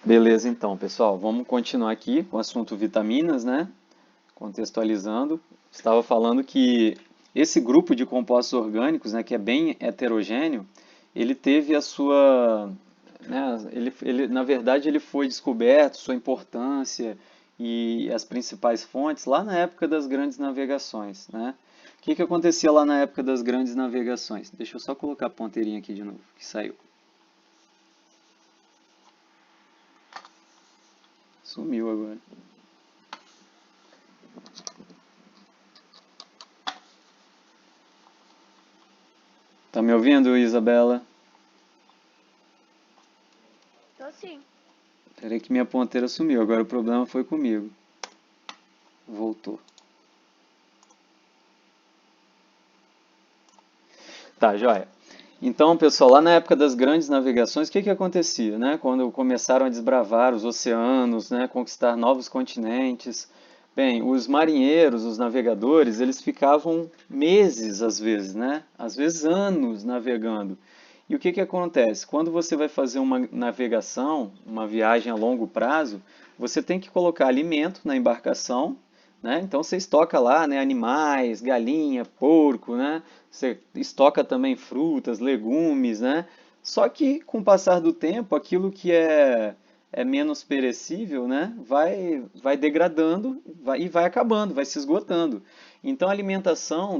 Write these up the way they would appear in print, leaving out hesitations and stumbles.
Beleza, então, pessoal, vamos continuar aqui com o assunto vitaminas, né? Contextualizando. Estava falando que esse grupo de compostos orgânicos, né, que é bem heterogêneo, ele teve a sua, né, na verdade, ele foi descoberto, sua importância e as principais fontes lá na época das grandes navegações, né? O que que acontecia lá na época das grandes navegações? Deixa eu só colocar a ponteirinha aqui de novo, que saiu. Sumiu agora. Tá me ouvindo, Isabela? Tô sim. Peraí que minha ponteira sumiu, agora o problema foi comigo. Voltou. Tá, joia. Então, pessoal, lá na época das grandes navegações, o que que acontecia, né? Quando começaram a desbravar os oceanos, né? Conquistar novos continentes. Bem, os marinheiros, os navegadores, eles ficavam meses às vezes, né? Às vezes anos navegando. E o que que acontece? Quando você vai fazer uma navegação, uma viagem a longo prazo, você tem que colocar alimento na embarcação, né? Então você estoca lá, né, animais, galinha, porco, né? Você estoca também frutas, legumes, né? Só que com o passar do tempo, aquilo que é menos perecível, né, vai degradando e vai acabando, vai se esgotando. Então a alimentação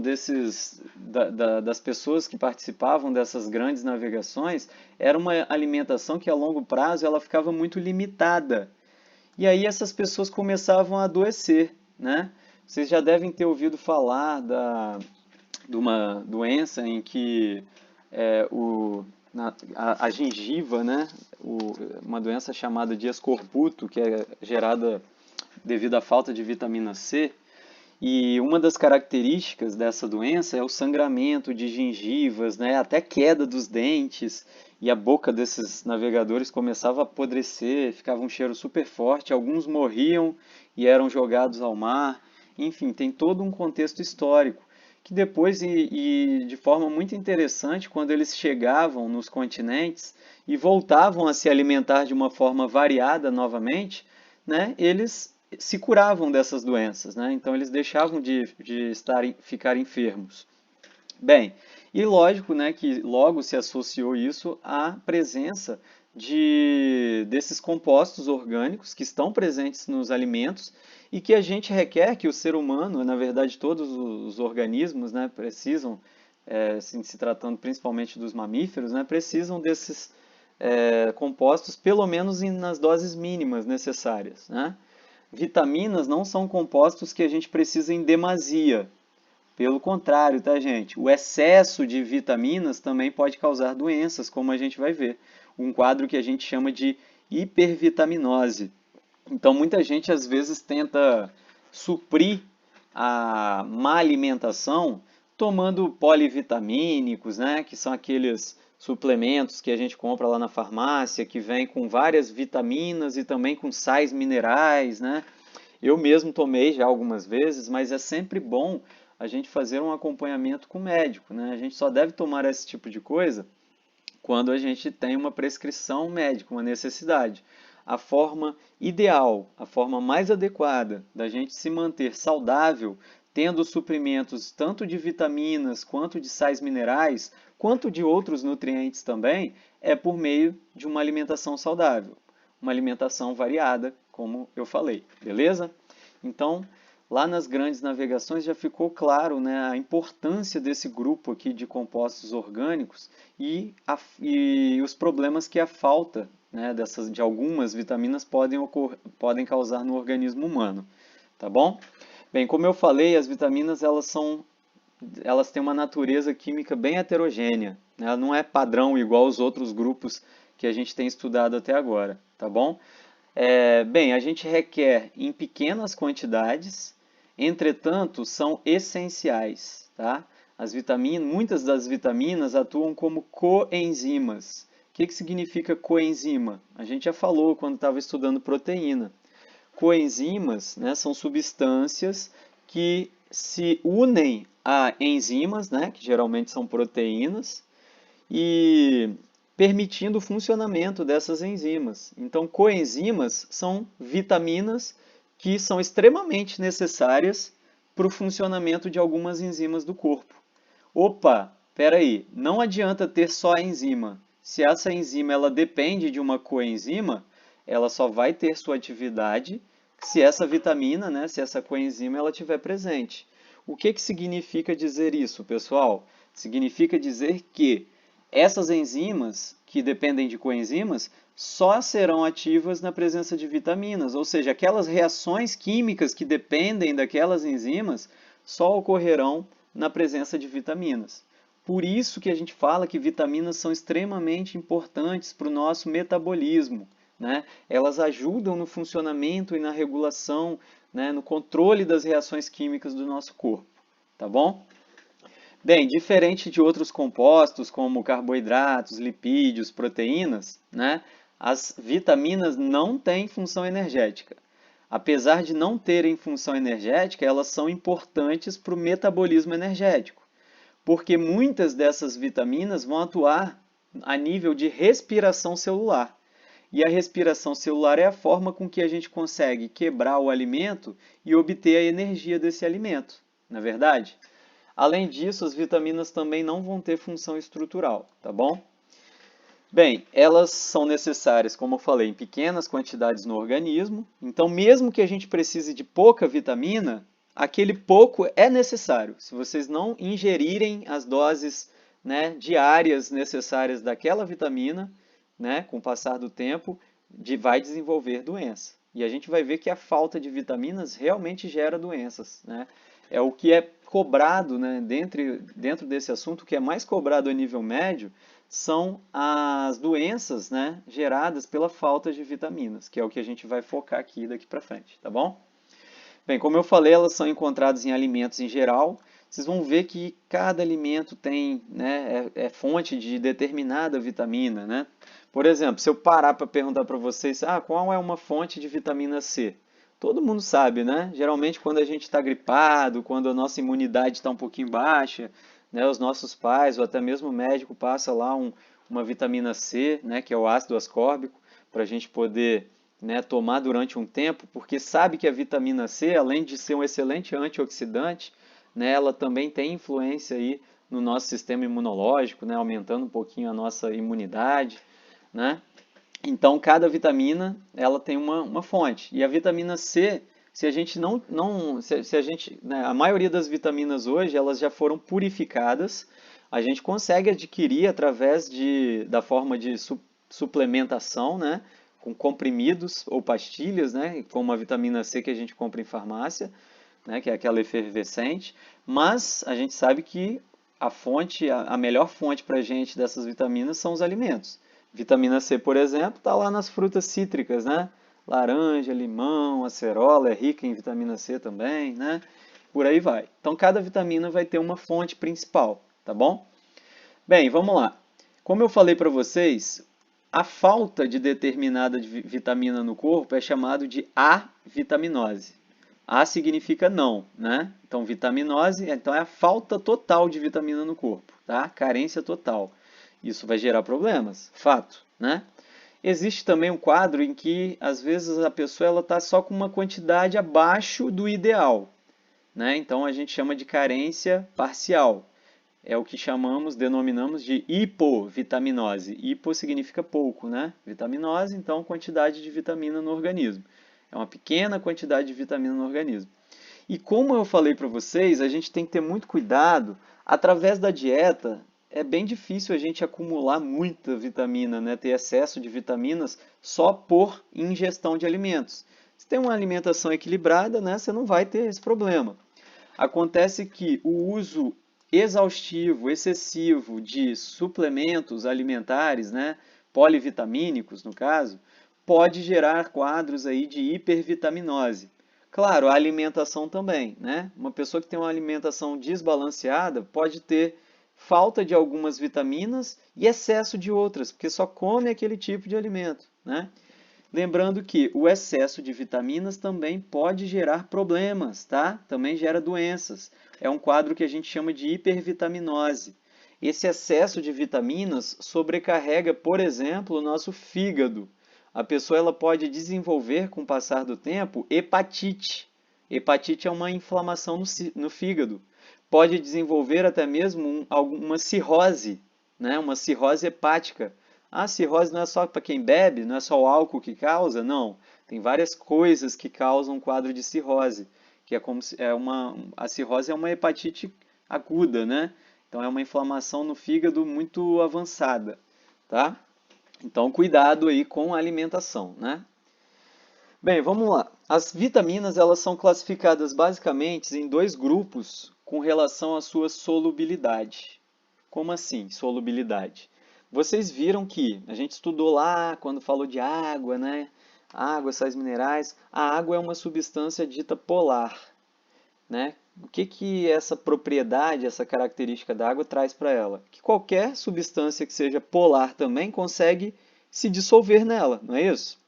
das pessoas que participavam dessas grandes navegações era uma alimentação que a longo prazo ela ficava muito limitada. E aí essas pessoas começavam a adoecer, né? Vocês já devem ter ouvido falar de uma doença em que a gengiva, né? Uma doença chamada de escorbuto, que é gerada devido à falta de vitamina C. E uma das características dessa doença é o sangramento de gengivas, né? Até queda dos dentes, e a boca desses navegadores começava a apodrecer, ficava um cheiro super forte, alguns morriam e eram jogados ao mar. Enfim, tem todo um contexto histórico que depois, e de forma muito interessante, quando eles chegavam nos continentes e voltavam a se alimentar de uma forma variada novamente, né, eles se curavam dessas doenças, né? Então eles deixavam ficar enfermos. Bem, e lógico, né, que logo se associou isso à presença desses compostos orgânicos que estão presentes nos alimentos e que a gente requer que o ser humano, na verdade todos os organismos, né, precisam, se tratando principalmente dos mamíferos, né, precisam desses compostos pelo menos nas doses mínimas necessárias, né? Vitaminas não são compostos que a gente precisa em demasia. Pelo contrário, tá, gente? O excesso de vitaminas também pode causar doenças, como a gente vai ver. Um quadro que a gente chama de hipervitaminose. Então, muita gente às vezes tenta suprir a má alimentação tomando polivitamínicos, né, que são aqueles suplementos que a gente compra lá na farmácia, que vem com várias vitaminas e também com sais minerais, né? Eu mesmo tomei já algumas vezes, mas é sempre bom a gente fazer um acompanhamento com o médico, né? A gente só deve tomar esse tipo de coisa quando a gente tem uma prescrição médica, uma necessidade. A forma ideal, a forma mais adequada da gente se manter saudável, tendo suprimentos tanto de vitaminas, quanto de sais minerais, quanto de outros nutrientes também, é por meio de uma alimentação saudável, uma alimentação variada, como eu falei, beleza? Então, lá nas grandes navegações já ficou claro, né, a importância desse grupo aqui de compostos orgânicos e os problemas que a falta, né, de algumas vitaminas podem causar no organismo humano, tá bom? Bem, como eu falei, as vitaminas elas têm uma natureza química bem heterogênea, né? Ela não é padrão igual aos outros grupos que a gente tem estudado até agora, tá bom? Bem, a gente requer em pequenas quantidades, entretanto, são essenciais, tá? Muitas das vitaminas atuam como coenzimas. O que que significa coenzima? A gente já falou quando estava estudando proteína. Coenzimas, né, são substâncias que se unem a enzimas, né, que geralmente são proteínas, e permitindo o funcionamento dessas enzimas. Então, coenzimas são vitaminas que são extremamente necessárias para o funcionamento de algumas enzimas do corpo. Opa, peraí, não adianta ter só a enzima. Se essa enzima ela depende de uma coenzima, ela só vai ter sua atividade se essa vitamina, né, se essa coenzima ela estiver presente. O que que significa dizer isso, pessoal? Significa dizer que essas enzimas, que dependem de coenzimas, só serão ativas na presença de vitaminas, ou seja, aquelas reações químicas que dependem daquelas enzimas só ocorrerão na presença de vitaminas. Por isso que a gente fala que vitaminas são extremamente importantes para o nosso metabolismo, né? Elas ajudam no funcionamento e na regulação, né, no controle das reações químicas do nosso corpo, tá bom? Bem, diferente de outros compostos como carboidratos, lipídios, proteínas, né, as vitaminas não têm função energética. Apesar de não terem função energética, elas são importantes para o metabolismo energético, porque muitas dessas vitaminas vão atuar a nível de respiração celular. E a respiração celular é a forma com que a gente consegue quebrar o alimento e obter a energia desse alimento, não é verdade? Além disso, as vitaminas também não vão ter função estrutural, tá bom? Bem, elas são necessárias, como eu falei, em pequenas quantidades no organismo. Então, mesmo que a gente precise de pouca vitamina, aquele pouco é necessário. Se vocês não ingerirem as doses, né, diárias necessárias daquela vitamina, né, com o passar do tempo, vai desenvolver doença. E a gente vai ver que a falta de vitaminas realmente gera doenças, né? É o que é cobrado, né, dentro desse assunto, o que é mais cobrado a nível médio são as doenças, né, geradas pela falta de vitaminas, que é o que a gente vai focar aqui daqui para frente, tá bom? Bem, como eu falei, elas são encontradas em alimentos em geral. Vocês vão ver que cada alimento tem, né, é fonte de determinada vitamina, né? Por exemplo, se eu parar para perguntar para vocês, qual é uma fonte de vitamina C? Todo mundo sabe, né? Geralmente quando a gente está gripado, quando a nossa imunidade está um pouquinho baixa, né, os nossos pais ou até mesmo o médico passa lá uma vitamina C, né, que é o ácido ascórbico, para a gente poder, né, tomar durante um tempo, porque sabe que a vitamina C, além de ser um excelente antioxidante, né, ela também tem influência aí no nosso sistema imunológico, né, aumentando um pouquinho a nossa imunidade, né? Então, cada vitamina ela tem uma fonte. E a vitamina C, se a gente se a gente, né, a maioria das vitaminas hoje elas já foram purificadas, a gente consegue adquirir através da forma de suplementação, né, com comprimidos ou pastilhas, né, como a vitamina C que a gente compra em farmácia, né, que é aquela efervescente. Mas a gente sabe que a melhor fonte para a gente dessas vitaminas são os alimentos. Vitamina C, por exemplo, está lá nas frutas cítricas, né? Laranja, limão, acerola é rica em vitamina C também, né? Por aí vai. Então, cada vitamina vai ter uma fonte principal, tá bom? Bem, vamos lá. Como eu falei para vocês, a falta de determinada vitamina no corpo é chamado de avitaminose. A significa não, né? Então, vitaminose, então é a falta total de vitamina no corpo, tá? Carência total. Isso vai gerar problemas, fato, né? Existe também um quadro em que, às vezes, a pessoa está só com uma quantidade abaixo do ideal, né? Então, a gente chama de carência parcial. É o que denominamos de hipovitaminose. Hipo significa pouco, né? Vitaminose, então, quantidade de vitamina no organismo. É uma pequena quantidade de vitamina no organismo. E como eu falei para vocês, a gente tem que ter muito cuidado. Através da dieta, é bem difícil a gente acumular muita vitamina, né? Ter excesso de vitaminas só por ingestão de alimentos. Se tem uma alimentação equilibrada, né, você não vai ter esse problema. Acontece que o uso exaustivo, excessivo de suplementos alimentares, né, polivitamínicos no caso, pode gerar quadros aí de hipervitaminose. Claro, a alimentação também, né? Uma pessoa que tem uma alimentação desbalanceada pode ter falta de algumas vitaminas e excesso de outras, porque só come aquele tipo de alimento, né? Lembrando que o excesso de vitaminas também pode gerar problemas, tá? Também gera doenças. É um quadro que a gente chama de hipervitaminose. Esse excesso de vitaminas sobrecarrega, por exemplo, o nosso fígado. A pessoa ela pode desenvolver, com o passar do tempo, hepatite. Hepatite é uma inflamação no fígado. Pode desenvolver até mesmo uma cirrose, né? Uma cirrose hepática. A cirrose não é só para quem bebe, não é só o álcool que causa, não. Tem várias coisas que causam um quadro de cirrose, que é como se, a cirrose é uma hepatite aguda, né? Então é uma inflamação no fígado muito avançada, tá? Então cuidado aí com a alimentação, né? Bem, vamos lá. As vitaminas elas são classificadas basicamente em dois grupos com relação à sua solubilidade. Como assim, solubilidade? Vocês viram que a gente estudou lá quando falou de água, né? Água, sais minerais. A água é uma substância dita polar, né? O que essa propriedade, essa característica da água traz para ela? Que qualquer substância que seja polar também consegue se dissolver nela, não é isso?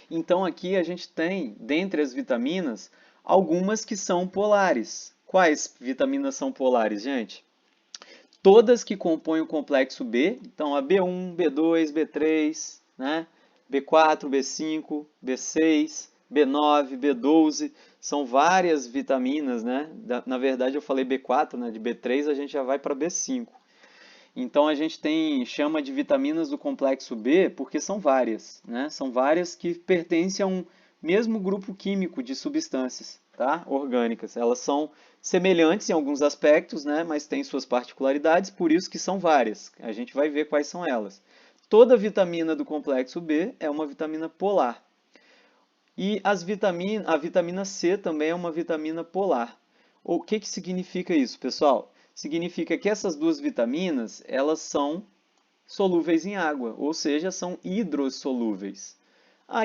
Então aqui a gente tem, dentre as vitaminas, algumas que são polares. Quais vitaminas são polares, gente? Todas que compõem o complexo B, então a B1, B2, B3, né? B4, B5, B6, B9, B12, são várias vitaminas, né? Na verdade eu falei B4, né? De B3 a gente já vai para B5. Então a gente chama de vitaminas do complexo B porque são várias, né? São várias que pertencem a um mesmo grupo químico de substâncias, tá? Orgânicas. Elas são semelhantes em alguns aspectos, né? Mas têm suas particularidades, por isso que são várias. A gente vai ver quais são elas. Toda vitamina do complexo B é uma vitamina polar. E a vitamina C também é uma vitamina polar. O que significa isso, pessoal? Significa que essas duas vitaminas, elas são solúveis em água, ou seja, são hidrossolúveis.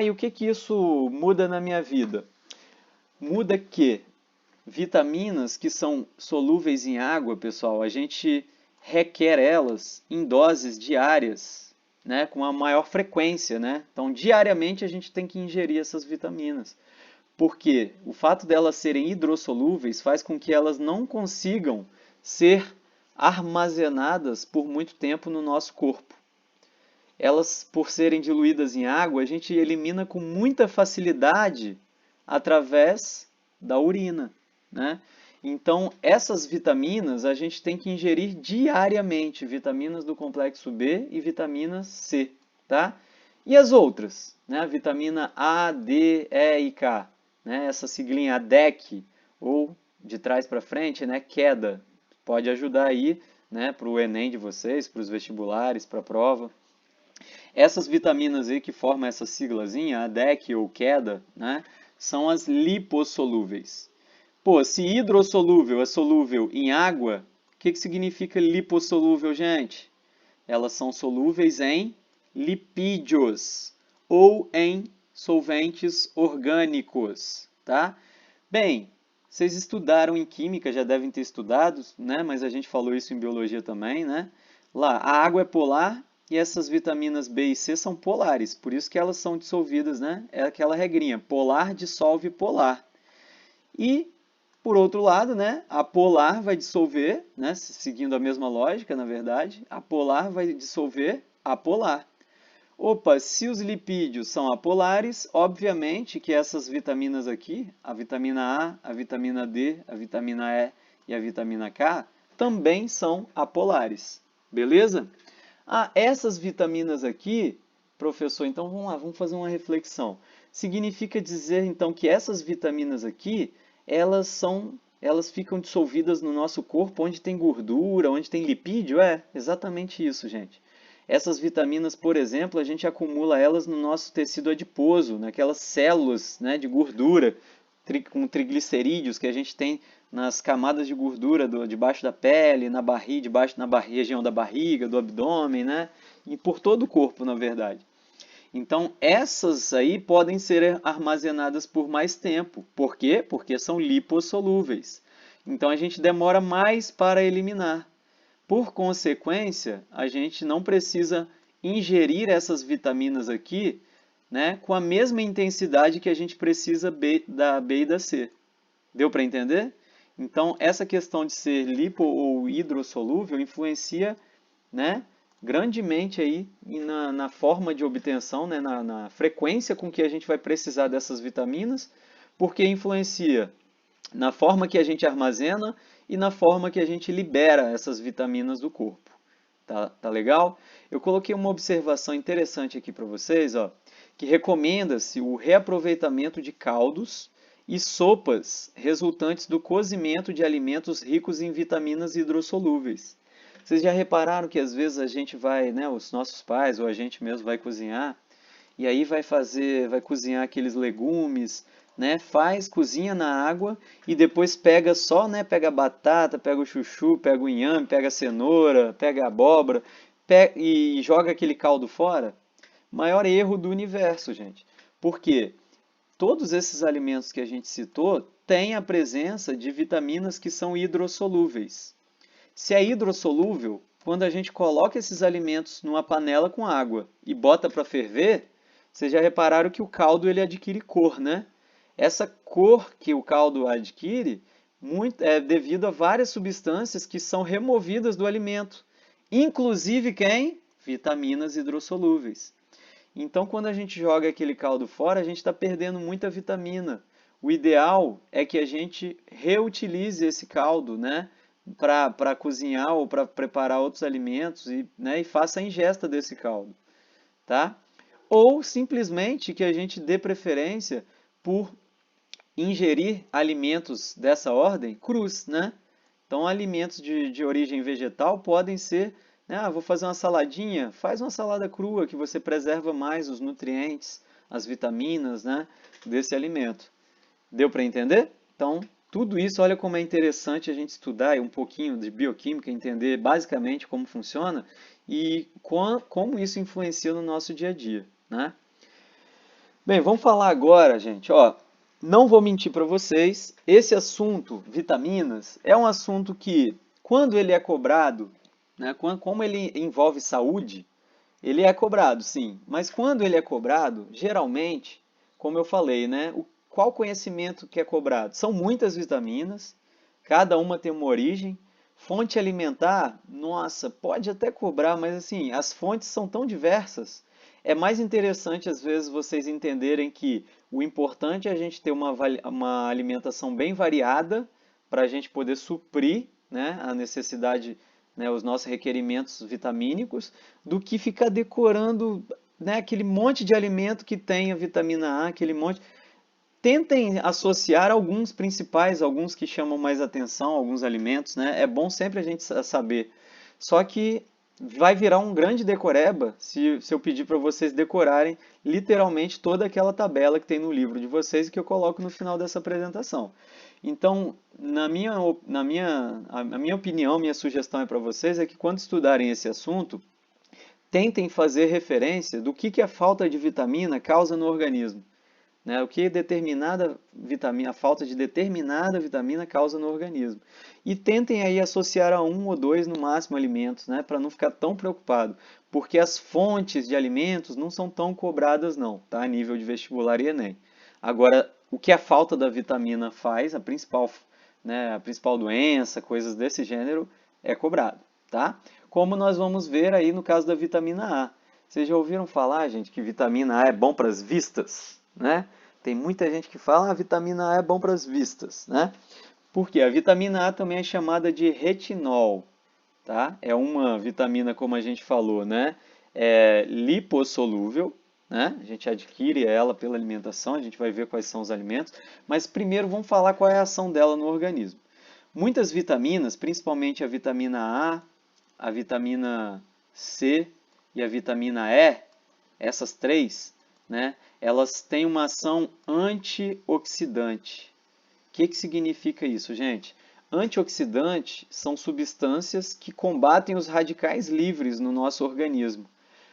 E o que isso muda na minha vida? Muda que vitaminas que são solúveis em água, pessoal, a gente requer elas em doses diárias, né, com a maior frequência, né? Então, diariamente a gente tem que ingerir essas vitaminas. Porque o fato delas serem hidrossolúveis faz com que elas não consigam ser armazenadas por muito tempo no nosso corpo. Elas, por serem diluídas em água, a gente elimina com muita facilidade através da urina, né? Então, essas vitaminas a gente tem que ingerir diariamente, vitaminas do complexo B e vitamina C, tá? E as outras, né? A vitamina A, D, E e K, né? Essa siglinha ADEC, ou de trás para frente, né? Queda, pode ajudar aí, né? Para o Enem de vocês, para os vestibulares, para a prova. Essas vitaminas aí que formam essa siglazinha, ADEC ou queda, né? São as lipossolúveis. Pô, se hidrossolúvel é solúvel em água, o que significa lipossolúvel, gente? Elas são solúveis em lipídios ou em solventes orgânicos, tá? Bem, vocês estudaram em química, já devem ter estudado, né? Mas a gente falou isso em biologia também, né? Lá, a água é polar e essas vitaminas B e C são polares, por isso que elas são dissolvidas, né? É aquela regrinha, polar dissolve polar. E por outro lado, né, a polar vai dissolver, né, seguindo a mesma lógica, na verdade, a polar vai dissolver a polar. Opa, se os lipídios são apolares, obviamente que essas vitaminas aqui, a vitamina A, a vitamina D, a vitamina E e a vitamina K, também são apolares. Beleza? Essas vitaminas aqui, professor, então vamos lá, vamos fazer uma reflexão. Significa dizer então que essas vitaminas aqui elas ficam dissolvidas no nosso corpo onde tem gordura, onde tem lipídio? É, exatamente isso, gente. Essas vitaminas, por exemplo, a gente acumula elas no nosso tecido adiposo, naquelas células, né, de gordura, com triglicerídeos que a gente tem nas camadas de gordura debaixo da pele, debaixo na região da barriga, do abdômen, né, e por todo o corpo, na verdade. Então, essas aí podem ser armazenadas por mais tempo. Por quê? Porque são lipossolúveis. Então, a gente demora mais para eliminar. Por consequência, a gente não precisa ingerir essas vitaminas aqui, né, com a mesma intensidade que a gente precisa da B e da C. Deu para entender? Então, essa questão de ser lipo ou hidrossolúvel influencia, né, grandemente aí na forma de obtenção, né, na frequência com que a gente vai precisar dessas vitaminas, porque influencia na forma que a gente armazena e na forma que a gente libera essas vitaminas do corpo. Tá legal? Eu coloquei uma observação interessante aqui para vocês, ó, que recomenda-se o reaproveitamento de caldos e sopas resultantes do cozimento de alimentos ricos em vitaminas hidrossolúveis. Vocês já repararam que às vezes a gente vai, né, os nossos pais ou a gente mesmo vai cozinhar e aí vai cozinhar aqueles legumes, né? Cozinha na água e depois pega só, né? Pega a batata, pega o chuchu, pega o inhame, pega a cenoura, pega a abóbora, e joga aquele caldo fora. Maior erro do universo, gente. Por quê? Todos esses alimentos que a gente citou têm a presença de vitaminas que são hidrossolúveis. Se é hidrossolúvel, quando a gente coloca esses alimentos numa panela com água e bota para ferver, vocês já repararam que o caldo ele adquire cor, né? Essa cor que o caldo adquire é devido a várias substâncias que são removidas do alimento, inclusive quem? Vitaminas hidrossolúveis. Então, quando a gente joga aquele caldo fora, a gente está perdendo muita vitamina. O ideal é que a gente reutilize esse caldo, né, para cozinhar ou para preparar outros alimentos e, né, e faça a ingesta desse caldo, tá? Ou simplesmente que a gente dê preferência por ingerir alimentos dessa ordem crus, né? Então, alimentos de origem vegetal podem ser, né, vou fazer uma saladinha, faz uma salada crua que você preserva mais os nutrientes, as vitaminas, né, desse alimento. Deu para entender? Então, tudo isso, olha como é interessante a gente estudar um pouquinho de bioquímica, entender basicamente como funciona e como isso influencia no nosso dia a dia, né? Bem, vamos falar agora, gente, ó, não vou mentir para vocês, esse assunto, vitaminas, é um assunto que, quando ele é cobrado, né, como ele envolve saúde, ele é cobrado, sim, mas quando ele é cobrado, geralmente, como eu falei, né, qual conhecimento que é cobrado? São muitas vitaminas, cada uma tem uma origem. Fonte alimentar, nossa, pode até cobrar, mas assim, as fontes são tão diversas. É mais interessante, às vezes, vocês entenderem que o importante é a gente ter uma alimentação bem variada para a gente poder suprir, né, a necessidade, né, os nossos requerimentos vitamínicos, do que ficar decorando, né, aquele monte de alimento que tem a vitamina A, aquele monte. Tentem associar alguns principais, alguns que chamam mais atenção, alguns alimentos, né? É bom sempre a gente saber. Só que vai virar um grande decoreba se eu pedir para vocês decorarem literalmente toda aquela tabela que tem no livro de vocês e que eu coloco no final dessa apresentação. Então, a minha opinião, minha sugestão é para vocês é que quando estudarem esse assunto, tentem fazer referência do que a falta de vitamina causa no organismo, né? O que determinada vitamina, a falta de determinada vitamina causa no organismo. E tentem aí associar a um ou dois no máximo alimentos, né? Para não ficar tão preocupado, porque as fontes de alimentos não são tão cobradas não, tá? A nível de vestibular e Enem. Agora, o que a falta da vitamina faz, né, a principal doença, coisas desse gênero, é cobrado, tá? Como nós vamos ver aí no caso da vitamina A. Vocês já ouviram falar, gente, que vitamina A é bom para as vistas, né? Tem muita gente que fala, a vitamina A é bom para as vistas, né? Porque a vitamina A também é chamada de retinol, tá? É uma vitamina, como a gente falou, né? É lipossolúvel, né? A gente adquire ela pela alimentação, a gente vai ver quais são os alimentos, mas primeiro vamos falar qual é a ação dela no organismo. Muitas vitaminas, principalmente a vitamina A vitamina C e a vitamina E, essas três, né, elas têm uma ação antioxidante. O que significa isso, gente? Antioxidantes são substâncias que combatem os radicais livres no nosso organismo.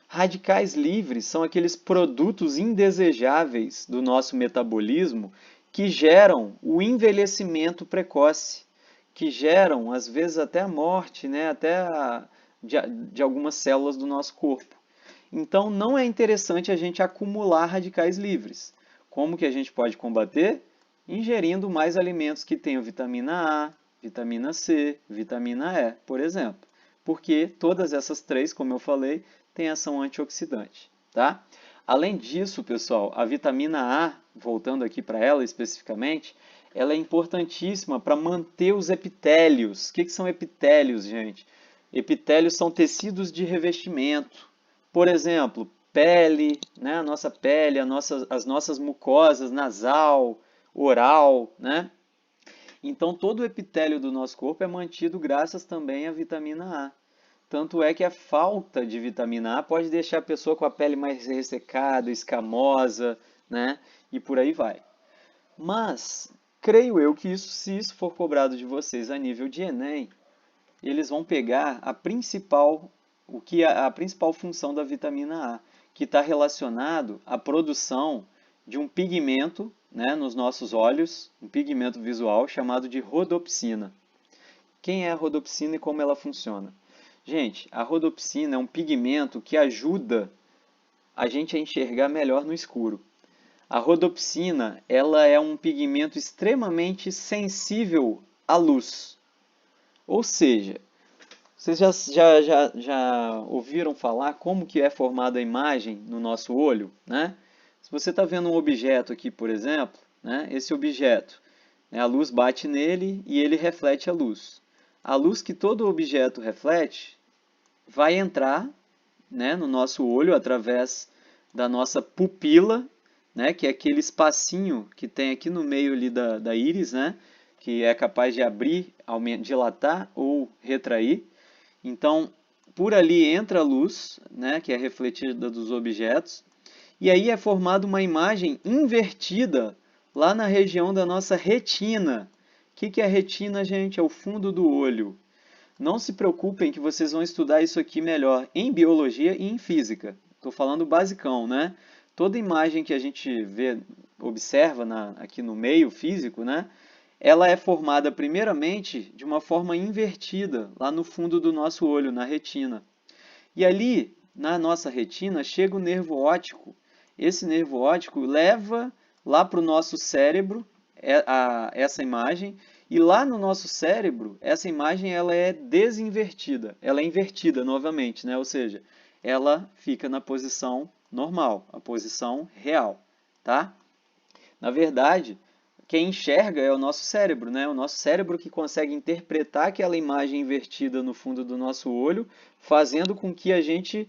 Radicais livres são aqueles produtos indesejáveis do nosso metabolismo que geram o envelhecimento precoce, que geram, às vezes, até a morte, né? De algumas células do nosso corpo. Então, não é interessante a gente acumular radicais livres. Como que a gente pode combater? ingerindo mais alimentos que tenham vitamina A, vitamina C, vitamina E, por exemplo. Porque todas essas três, como eu falei, têm ação antioxidante, tá? Além disso, pessoal, a vitamina A, voltando aqui para ela especificamente, ela é importantíssima para manter os epitélios. O que são epitélios, gente? Epitélios são tecidos de revestimento. Por exemplo, pele, né? A nossa pele, as nossas mucosas nasal, oral, né? Então todo o epitélio do nosso corpo é mantido graças também à vitamina A. Tanto é que a falta de vitamina A pode deixar a pessoa com a pele mais ressecada, escamosa, né? E por aí vai. Mas creio eu que isso, se isso for cobrado de vocês a nível de Enem, eles vão pegar a principal função da vitamina A, que está relacionado à produção de um pigmento, né, nos nossos olhos, um pigmento visual chamado de rodopsina. Quem é a rodopsina e como ela funciona? Gente, a rodopsina é um pigmento que ajuda a gente a enxergar melhor no escuro. A rodopsina, ela é um pigmento extremamente sensível à luz. Ou seja, vocês já ouviram falar como que é formada a imagem no nosso olho, né? Se você está vendo um objeto aqui, por exemplo, né? Esse objeto, né? A luz bate nele e ele reflete a luz. A luz que todo objeto reflete vai entrar, né, no nosso olho através da nossa pupila, né, que é aquele espacinho que tem aqui no meio ali da íris, né, que é capaz de abrir, dilatar ou retrair. Então, por ali entra a luz, né, que é refletida dos objetos, e aí é formada uma imagem invertida lá na região da nossa retina. O que é a retina, gente? É o fundo do olho. Não se preocupem que vocês vão estudar isso aqui melhor em biologia e em física. Estou falando basicão, né? Toda imagem que a gente vê, observa aqui no meio físico, né? Ela é formada primeiramente de uma forma invertida, lá no fundo do nosso olho, na retina. E ali, na nossa retina, chega o nervo óptico. Esse nervo óptico leva lá para o nosso cérebro essa imagem, e lá no nosso cérebro, essa imagem ela é desinvertida, ela é invertida novamente, né? Ou seja, ela fica na posição normal, a posição real, tá? Na verdade, quem enxerga é o nosso cérebro, né? O nosso cérebro que consegue interpretar aquela imagem invertida no fundo do nosso olho, fazendo com que a gente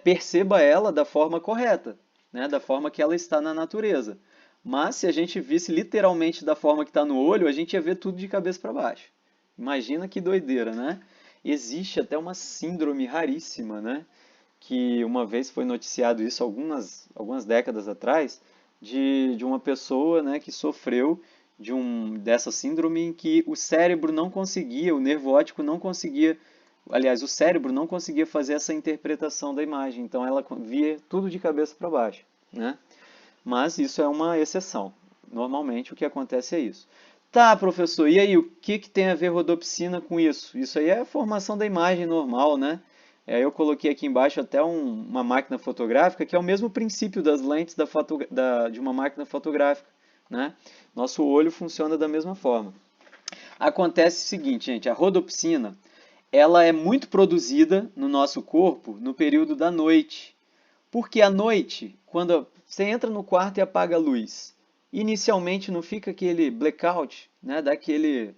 perceba ela da forma correta, né? Da forma que ela está na natureza. Mas se a gente visse literalmente da forma que está no olho, a gente ia ver tudo de cabeça para baixo. Imagina que doideira, né? Existe até uma síndrome raríssima, né? Que uma vez foi noticiado isso algumas décadas atrás, de uma pessoa, né, que sofreu dessa síndrome em que o cérebro não conseguia, o nervo óptico não conseguia, aliás, o cérebro não conseguia fazer essa interpretação da imagem, então ela via tudo de cabeça para baixo, né? Mas isso é uma exceção. Normalmente o que acontece é isso. Tá, professor, e aí, o que tem a ver rodopsina com isso? Isso aí é a formação da imagem normal, né? Eu coloquei aqui embaixo até uma máquina fotográfica, que é o mesmo princípio das lentes de uma máquina fotográfica, né? Nosso olho funciona da mesma forma. Acontece o seguinte, gente, a rodopsina, ela é muito produzida no nosso corpo no período da noite. Porque à noite, quando você entra no quarto e apaga a luz, inicialmente não fica aquele blackout, né? Daquele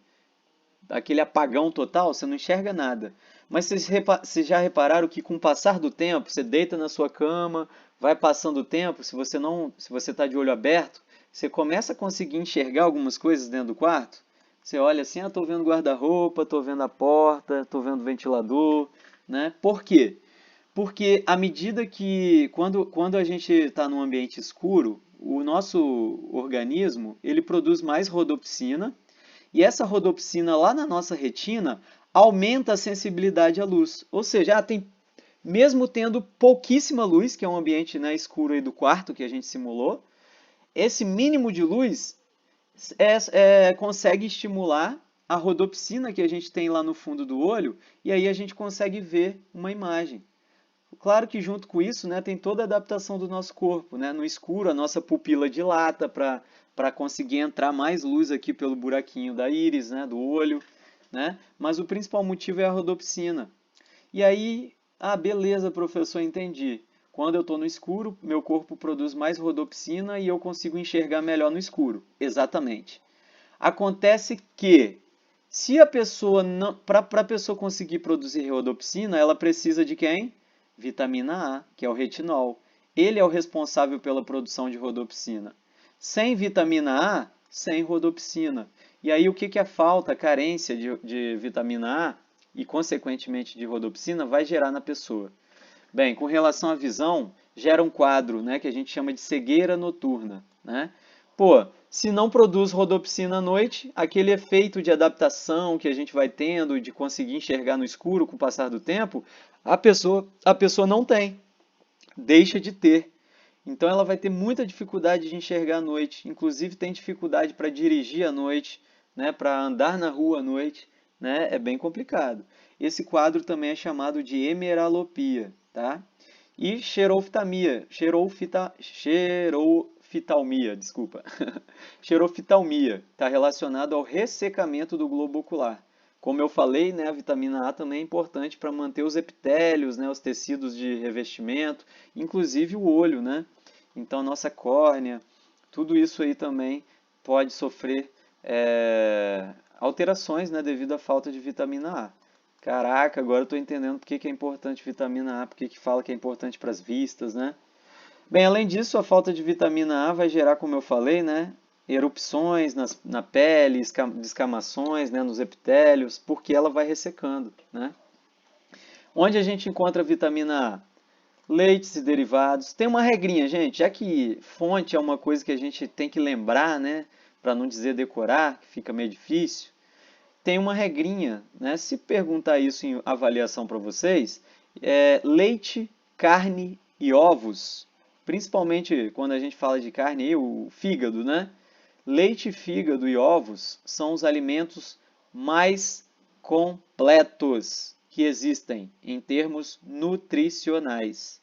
apagão total, você não enxerga nada. Mas vocês já repararam que com o passar do tempo, você deita na sua cama, vai passando o tempo, se você está de olho aberto, você começa a conseguir enxergar algumas coisas dentro do quarto? Você olha assim, estou vendo guarda-roupa, estou vendo a porta, estou vendo o ventilador, né? Por quê? Porque à medida que, quando a gente está num ambiente escuro, o nosso organismo, ele produz mais rodopsina, e essa rodopsina lá na nossa retina aumenta a sensibilidade à luz. Ou seja, mesmo tendo pouquíssima luz, que é um ambiente, né, escuro aí do quarto que a gente simulou, esse mínimo de luz consegue estimular a rodopsina que a gente tem lá no fundo do olho, e aí a gente consegue ver uma imagem. Claro que junto com isso, né, tem toda a adaptação do nosso corpo, né? No escuro, a nossa pupila dilata para conseguir entrar mais luz aqui pelo buraquinho da íris, né, do olho, né? Mas o principal motivo é a rodopsina. E aí, beleza, professor, entendi. Quando eu estou no escuro, meu corpo produz mais rodopsina e eu consigo enxergar melhor no escuro. Exatamente. Acontece que, se a pessoa não, para a pessoa conseguir produzir rodopsina, ela precisa de quem? Vitamina A, que é o retinol. Ele é o responsável pela produção de rodopsina. Sem vitamina A, sem rodopsina. E aí o que a falta, a carência de vitamina A e, consequentemente, de rodopsina vai gerar na pessoa? Bem, com relação à visão, gera um quadro, né, que a gente chama de cegueira noturna, né? Pô, se não produz rodopsina à noite, aquele efeito de adaptação que a gente vai tendo de conseguir enxergar no escuro com o passar do tempo, a pessoa não tem, deixa de ter. Então ela vai ter muita dificuldade de enxergar à noite, inclusive tem dificuldade para dirigir à noite, né, para andar na rua à noite, né? É bem complicado. Esse quadro também é chamado de hemeralopia, tá? E xeroftalmia, desculpa. Xeroftalmia está relacionado ao ressecamento do globo ocular. Como eu falei, né, a vitamina A também é importante para manter os epitélios, né, os tecidos de revestimento, inclusive o olho, né? Então, a nossa córnea, tudo isso aí também pode sofrer alterações, né, devido à falta de vitamina A. Caraca, agora eu estou entendendo por que é importante vitamina A, por que fala que é importante para as vistas, né? Bem, além disso, a falta de vitamina A vai gerar, como eu falei, né, erupções na pele, descamações, né, nos epitélios, porque ela vai ressecando, né? Onde a gente encontra a vitamina A? Leites e derivados. Tem uma regrinha, gente, já que fonte é uma coisa que a gente tem que lembrar, né, para não dizer decorar, que fica meio difícil. Tem uma regrinha, né? Se perguntar isso em avaliação para vocês, leite, carne e ovos, principalmente quando a gente fala de carne, o fígado, né? Leite, fígado e ovos são os alimentos mais completos que existem em termos nutricionais.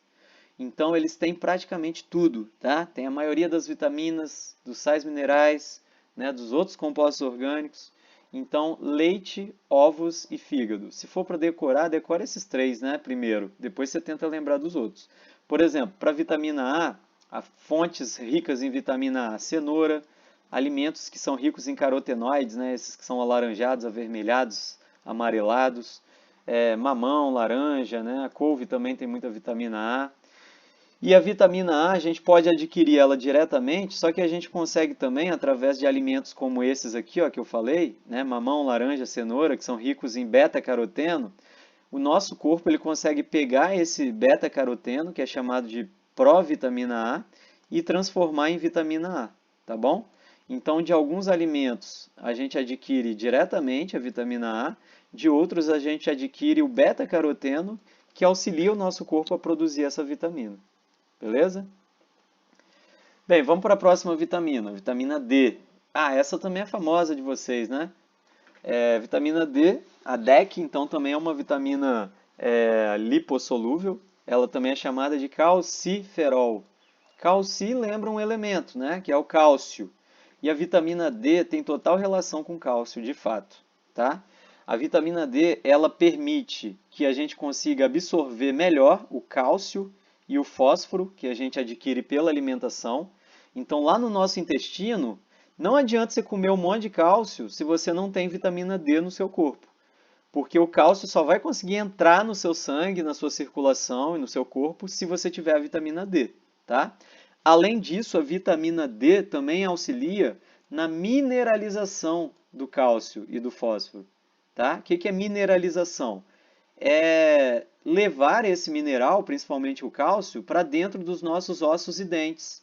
Então eles têm praticamente tudo, tá? Tem a maioria das vitaminas, dos sais minerais, né, dos outros compostos orgânicos. Então, leite, ovos e fígado. Se for para decorar, decora esses três, né, primeiro. Depois você tenta lembrar dos outros. Por exemplo, para vitamina A, fontes ricas em vitamina A, cenoura, alimentos que são ricos em carotenoides, né, esses que são alaranjados, avermelhados, amarelados, mamão, laranja, né, a couve também tem muita vitamina A. E a vitamina A, a gente pode adquirir ela diretamente, só que a gente consegue também através de alimentos como esses aqui, ó, que eu falei, né, mamão, laranja, cenoura, que são ricos em beta-caroteno. O nosso corpo ele consegue pegar esse beta-caroteno, que é chamado de provitamina A, e transformar em vitamina A, tá bom? Então, de alguns alimentos a gente adquire diretamente a vitamina A, de outros a gente adquire o beta-caroteno, que auxilia o nosso corpo a produzir essa vitamina. Beleza? Bem, vamos para a próxima vitamina, vitamina D. Essa também é famosa de vocês, né? Vitamina D, a DEC, então também é uma vitamina lipossolúvel. Ela também é chamada de calciferol. Calci lembra um elemento, né? Que é o cálcio. E a vitamina D tem total relação com cálcio, de fato, tá? A vitamina D, ela permite que a gente consiga absorver melhor o cálcio e o fósforo que a gente adquire pela alimentação. Então, lá no nosso intestino, não adianta você comer um monte de cálcio se você não tem vitamina D no seu corpo, porque o cálcio só vai conseguir entrar no seu sangue, na sua circulação e no seu corpo se você tiver a vitamina D, tá? Além disso, a vitamina D também auxilia na mineralização do cálcio e do fósforo, tá? O que é mineralização? É levar esse mineral, principalmente o cálcio, para dentro dos nossos ossos e dentes.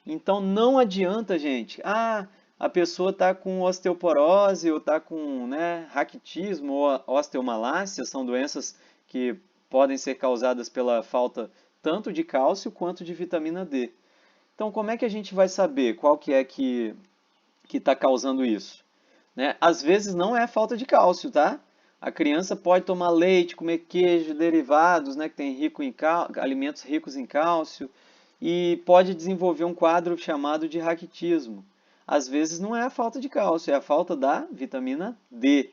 Então não adianta, gente, a pessoa está com osteoporose ou está com, né, raquitismo ou osteomalácia, são doenças que podem ser causadas pela falta tanto de cálcio quanto de vitamina D. Então como é que a gente vai saber qual que é que está causando isso? Né? Às vezes não é falta de cálcio, tá? A criança pode tomar leite, comer queijo, derivados, né, que tem alimentos ricos em cálcio, e pode desenvolver um quadro chamado de raquitismo. Às vezes não é a falta de cálcio, é a falta da vitamina D.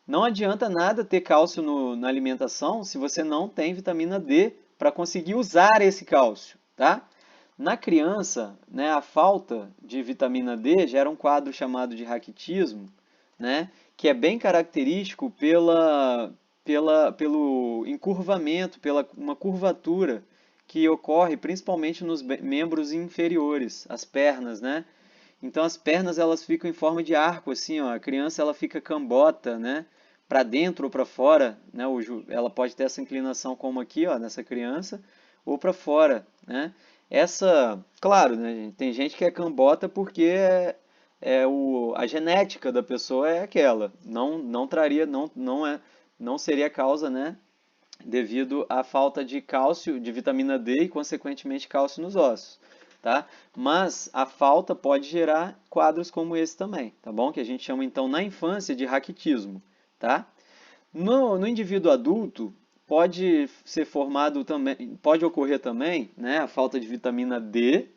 Não adianta nada ter cálcio na alimentação se você não tem vitamina D para conseguir usar esse cálcio, tá? Na criança, né, a falta de vitamina D gera um quadro chamado de raquitismo, né, que é bem característico pelo encurvamento, pela uma curvatura que ocorre principalmente nos membros inferiores, as pernas, né? Então as pernas elas ficam em forma de arco, assim, ó. A criança ela fica cambota, né? Para dentro ou para fora, né? Ela pode ter essa inclinação como aqui, ó, nessa criança, ou para fora, né? Claro, né, gente? Tem gente que é cambota porque a genética da pessoa é aquela. Não traria, não seria causa, né? Devido à falta de cálcio, de vitamina D e, consequentemente, cálcio nos ossos, tá? Mas a falta pode gerar quadros como esse também, tá bom? Que a gente chama, então, na infância de raquitismo, tá? No indivíduo adulto, pode ser formado também, pode ocorrer também, né, a falta de vitamina D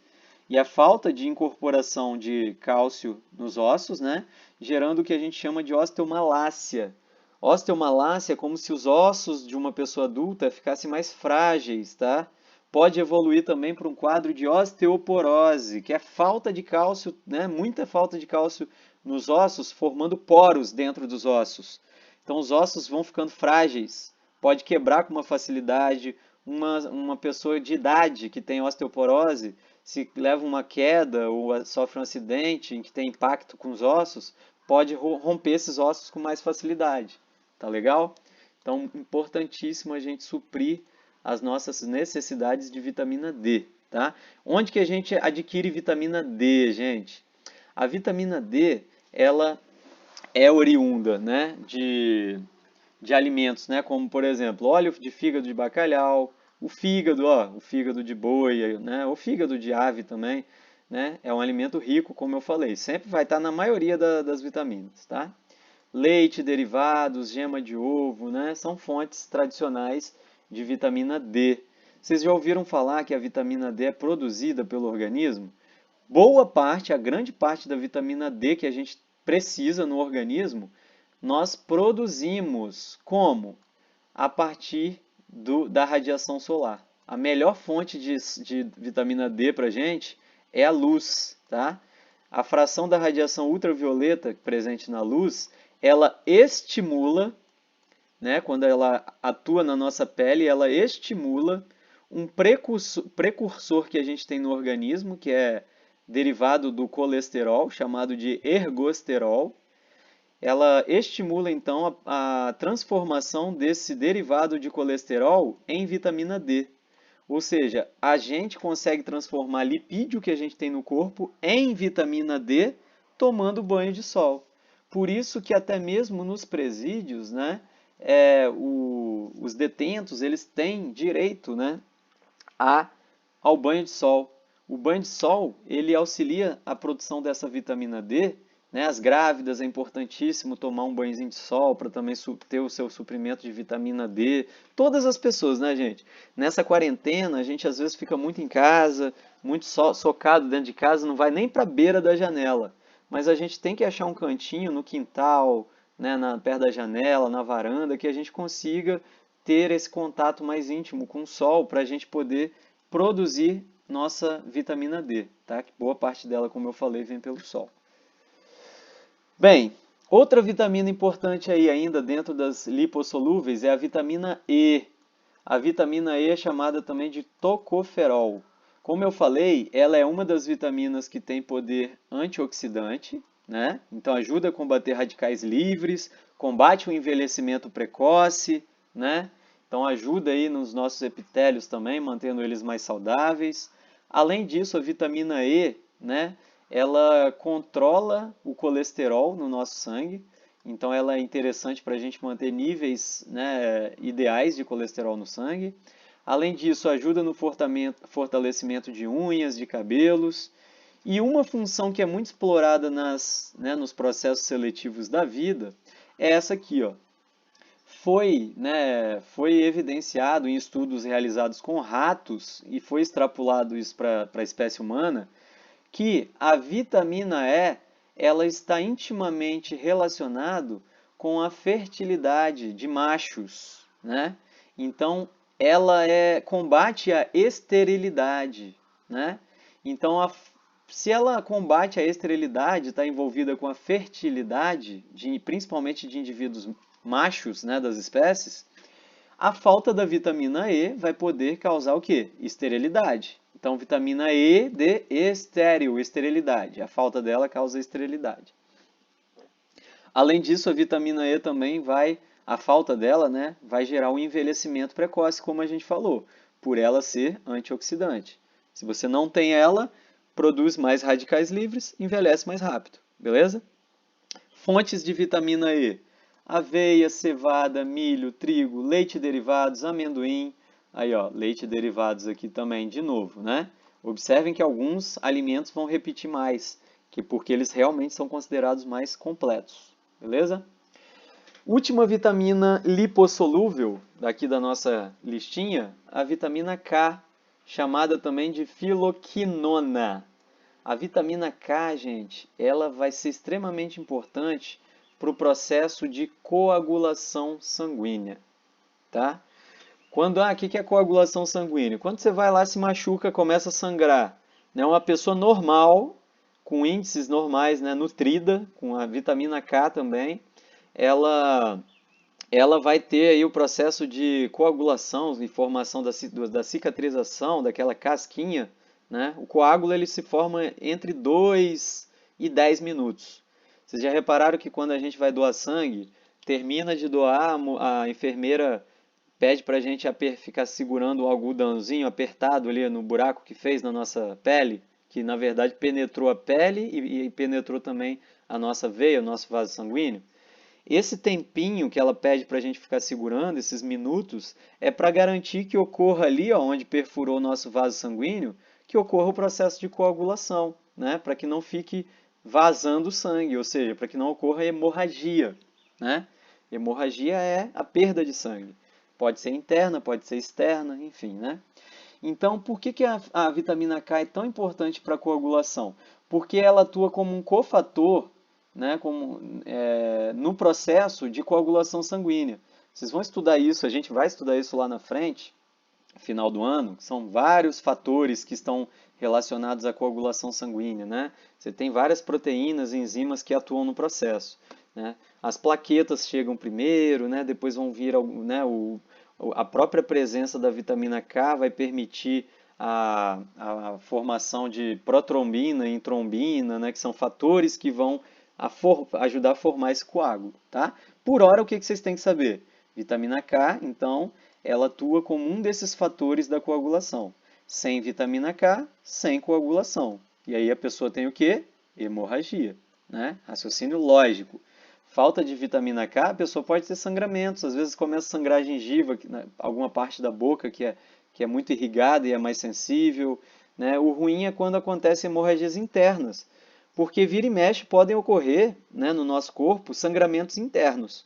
e a falta de incorporação de cálcio nos ossos, né, gerando o que a gente chama de osteomalácia. Osteomalácia é como se os ossos de uma pessoa adulta ficassem mais frágeis, tá? Pode evoluir também para um quadro de osteoporose, que é falta de cálcio, né? Muita falta de cálcio nos ossos, formando poros dentro dos ossos. Então os ossos vão ficando frágeis, pode quebrar com uma facilidade. Uma pessoa de idade que tem osteoporose, se leva uma queda ou sofre um acidente em que tem impacto com os ossos, pode romper esses ossos com mais facilidade. Tá legal? Então, importantíssimo a gente suprir as nossas necessidades de vitamina D, tá? Onde que a gente adquire vitamina D, gente? A vitamina D, ela é oriunda, né, de alimentos, né, como por exemplo, óleo de fígado de bacalhau, o fígado de boi, né, o fígado de ave também, né, é um alimento rico, como eu falei, sempre vai estar na maioria das vitaminas, tá? Leite, derivados, gema de ovo, né, são fontes tradicionais de vitamina D. Vocês já ouviram falar que a vitamina D é produzida pelo organismo? Boa parte, a grande parte da vitamina D que a gente precisa no organismo, nós produzimos como? A partir da radiação solar. A melhor fonte de vitamina D para a gente é a luz, tá? A fração da radiação ultravioleta presente na luz, ela estimula, né, quando ela atua na nossa pele, ela estimula um precursor que a gente tem no organismo, que é derivado do colesterol, chamado de ergosterol. Ela estimula então a transformação desse derivado de colesterol em vitamina D. Ou seja, a gente consegue transformar lipídio que a gente tem no corpo em vitamina D tomando banho de sol. Por isso que até mesmo nos presídios, né, os detentos eles têm direito, né, a, ao banho de sol. O banho de sol ele auxilia a produção dessa vitamina D, né? As grávidas é importantíssimo tomar um banhozinho de sol para também ter o seu suprimento de vitamina D. Todas as pessoas, né, gente? Nessa quarentena a gente às vezes fica muito em casa, muito socado dentro de casa, não vai nem para a beira da janela. Mas a gente tem que achar um cantinho no quintal, né, perto da janela, na varanda, que a gente consiga ter esse contato mais íntimo com o sol para a gente poder produzir nossa vitamina D, tá? Que boa parte dela, como eu falei, vem pelo sol. Bem, outra vitamina importante aí ainda dentro das lipossolúveis é a vitamina E. A vitamina E é chamada também de tocoferol. Como eu falei, ela é uma das vitaminas que tem poder antioxidante, né? Então ajuda a combater radicais livres, combate o envelhecimento precoce, né? Então ajuda aí nos nossos epitélios também, mantendo eles mais saudáveis. Além disso, a vitamina E, né, ela controla o colesterol no nosso sangue, então ela é interessante para a gente manter níveis, né, ideais de colesterol no sangue. Além disso, ajuda no fortalecimento de unhas, de cabelos. E uma função que é muito explorada nos processos seletivos da vida é essa aqui, ó. foi evidenciado em estudos realizados com ratos e foi extrapolado isso para a espécie humana, que a vitamina E ela está intimamente relacionado com a fertilidade de machos, né? Então, ela combate a esterilidade, né? Então, se ela combate a esterilidade, está envolvida com a fertilidade, principalmente de indivíduos machos, né, das espécies, a falta da vitamina E vai poder causar o quê? Esterilidade. Então, vitamina E de estéril, esterilidade. A falta dela causa esterilidade. Além disso, a vitamina E também a falta dela, né, vai gerar um envelhecimento precoce, como a gente falou, por ela ser antioxidante. Se você não tem ela, produz mais radicais livres, envelhece mais rápido, beleza? Fontes de vitamina E: aveia, cevada, milho, trigo, leite derivados, amendoim. Aí, ó, leite derivados aqui também, de novo, né? Observem que alguns alimentos vão repetir mais, porque eles realmente são considerados mais completos, beleza? Última vitamina lipossolúvel daqui da nossa listinha, a vitamina K, chamada também de filoquinona. A vitamina K, gente, ela vai ser extremamente importante para o processo de coagulação sanguínea, tá? O que é coagulação sanguínea? Quando você vai lá, se machuca, começa a sangrar, né? Uma pessoa normal, com índices normais, né, nutrida, com a vitamina K também, ela vai ter aí o processo de coagulação e formação da cicatrização, daquela casquinha, né? O coágulo ele se forma entre 2 e 10 minutos. Vocês já repararam que quando a gente vai doar sangue, termina de doar, a enfermeira pede para a gente ficar segurando o algodãozinho apertado ali no buraco que fez na nossa pele, que na verdade penetrou a pele e penetrou também a nossa veia, o nosso vaso sanguíneo? Esse tempinho que ela pede para a gente ficar segurando, esses minutos, é para garantir que ocorra ali, ó, onde perfurou o nosso vaso sanguíneo, que ocorra o processo de coagulação, né? Para que não fique vazando sangue, ou seja, para que não ocorra hemorragia, né? Hemorragia é a perda de sangue. Pode ser interna, pode ser externa, enfim, né? Então, por que a vitamina K é tão importante para a coagulação? Porque ela atua como um cofator, né, no processo de coagulação sanguínea. Vocês vão estudar isso, a gente vai estudar isso lá na frente, final do ano, que são vários fatores que estão relacionados à coagulação sanguínea, né? Você tem várias proteínas e enzimas que atuam no processo, né? As plaquetas chegam primeiro, né? Depois vão vir, né, a própria presença da vitamina K vai permitir a formação de protrombina e trombina, né, que são fatores que vão ajudar a formar esse coágulo, tá? Por hora, o que vocês têm que saber? Vitamina K, então, ela atua como um desses fatores da coagulação. Sem vitamina K, sem coagulação. E aí a pessoa tem o quê? Hemorragia, né? Raciocínio lógico. Falta de vitamina K, a pessoa pode ter sangramentos. Às vezes começa a sangrar a gengiva, alguma parte da boca que é muito irrigada e é mais sensível, né? O ruim é quando acontecem hemorragias internas, porque vira e mexe podem ocorrer, né, no nosso corpo sangramentos internos.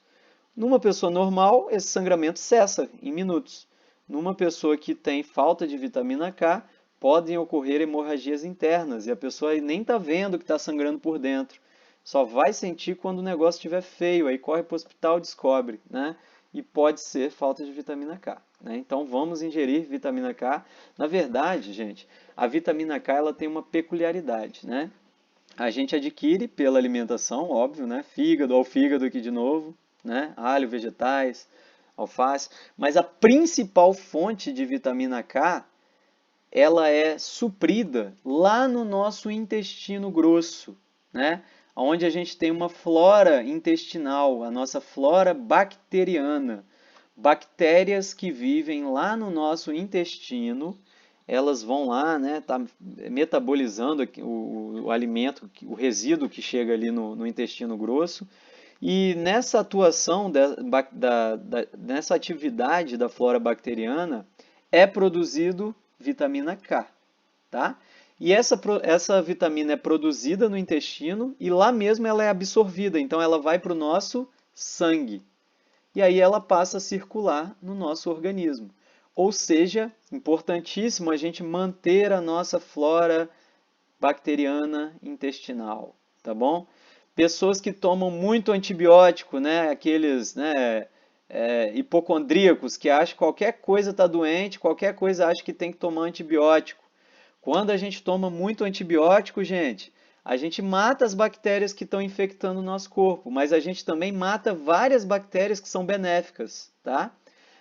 Numa pessoa normal, esse sangramento cessa em minutos. Numa pessoa que tem falta de vitamina K, podem ocorrer hemorragias internas e a pessoa nem está vendo que está sangrando por dentro. Só vai sentir quando o negócio estiver feio, aí corre para o hospital e descobre, né? E pode ser falta de vitamina K, né? Então vamos ingerir vitamina K. Na verdade, gente, a vitamina K ela tem uma peculiaridade, né? A gente adquire pela alimentação, óbvio, né? Fígado, ao fígado aqui de novo, né? Alho, vegetais, alface. Mas a principal fonte de vitamina K, ela é suprida lá no nosso intestino grosso, né? Onde a gente tem uma flora intestinal, a nossa flora bacteriana. Bactérias que vivem lá no nosso intestino, elas vão lá, né, tá metabolizando o alimento, o resíduo que chega ali no intestino grosso. E nessa atuação, nessa atividade da flora bacteriana, é produzido vitamina K, tá? E essa vitamina é produzida no intestino e lá mesmo ela é absorvida, então ela vai para o nosso sangue. e aí ela passa a circular no nosso organismo. Ou seja, importantíssimo a gente manter a nossa flora bacteriana intestinal, tá bom? Pessoas que tomam muito antibiótico, né? Aqueles, né, hipocondríacos que acham que qualquer coisa está doente, qualquer coisa acha que tem que tomar antibiótico. Quando a gente toma muito antibiótico, gente, a gente mata as bactérias que estão infectando o nosso corpo, mas a gente também mata várias bactérias que são benéficas, tá?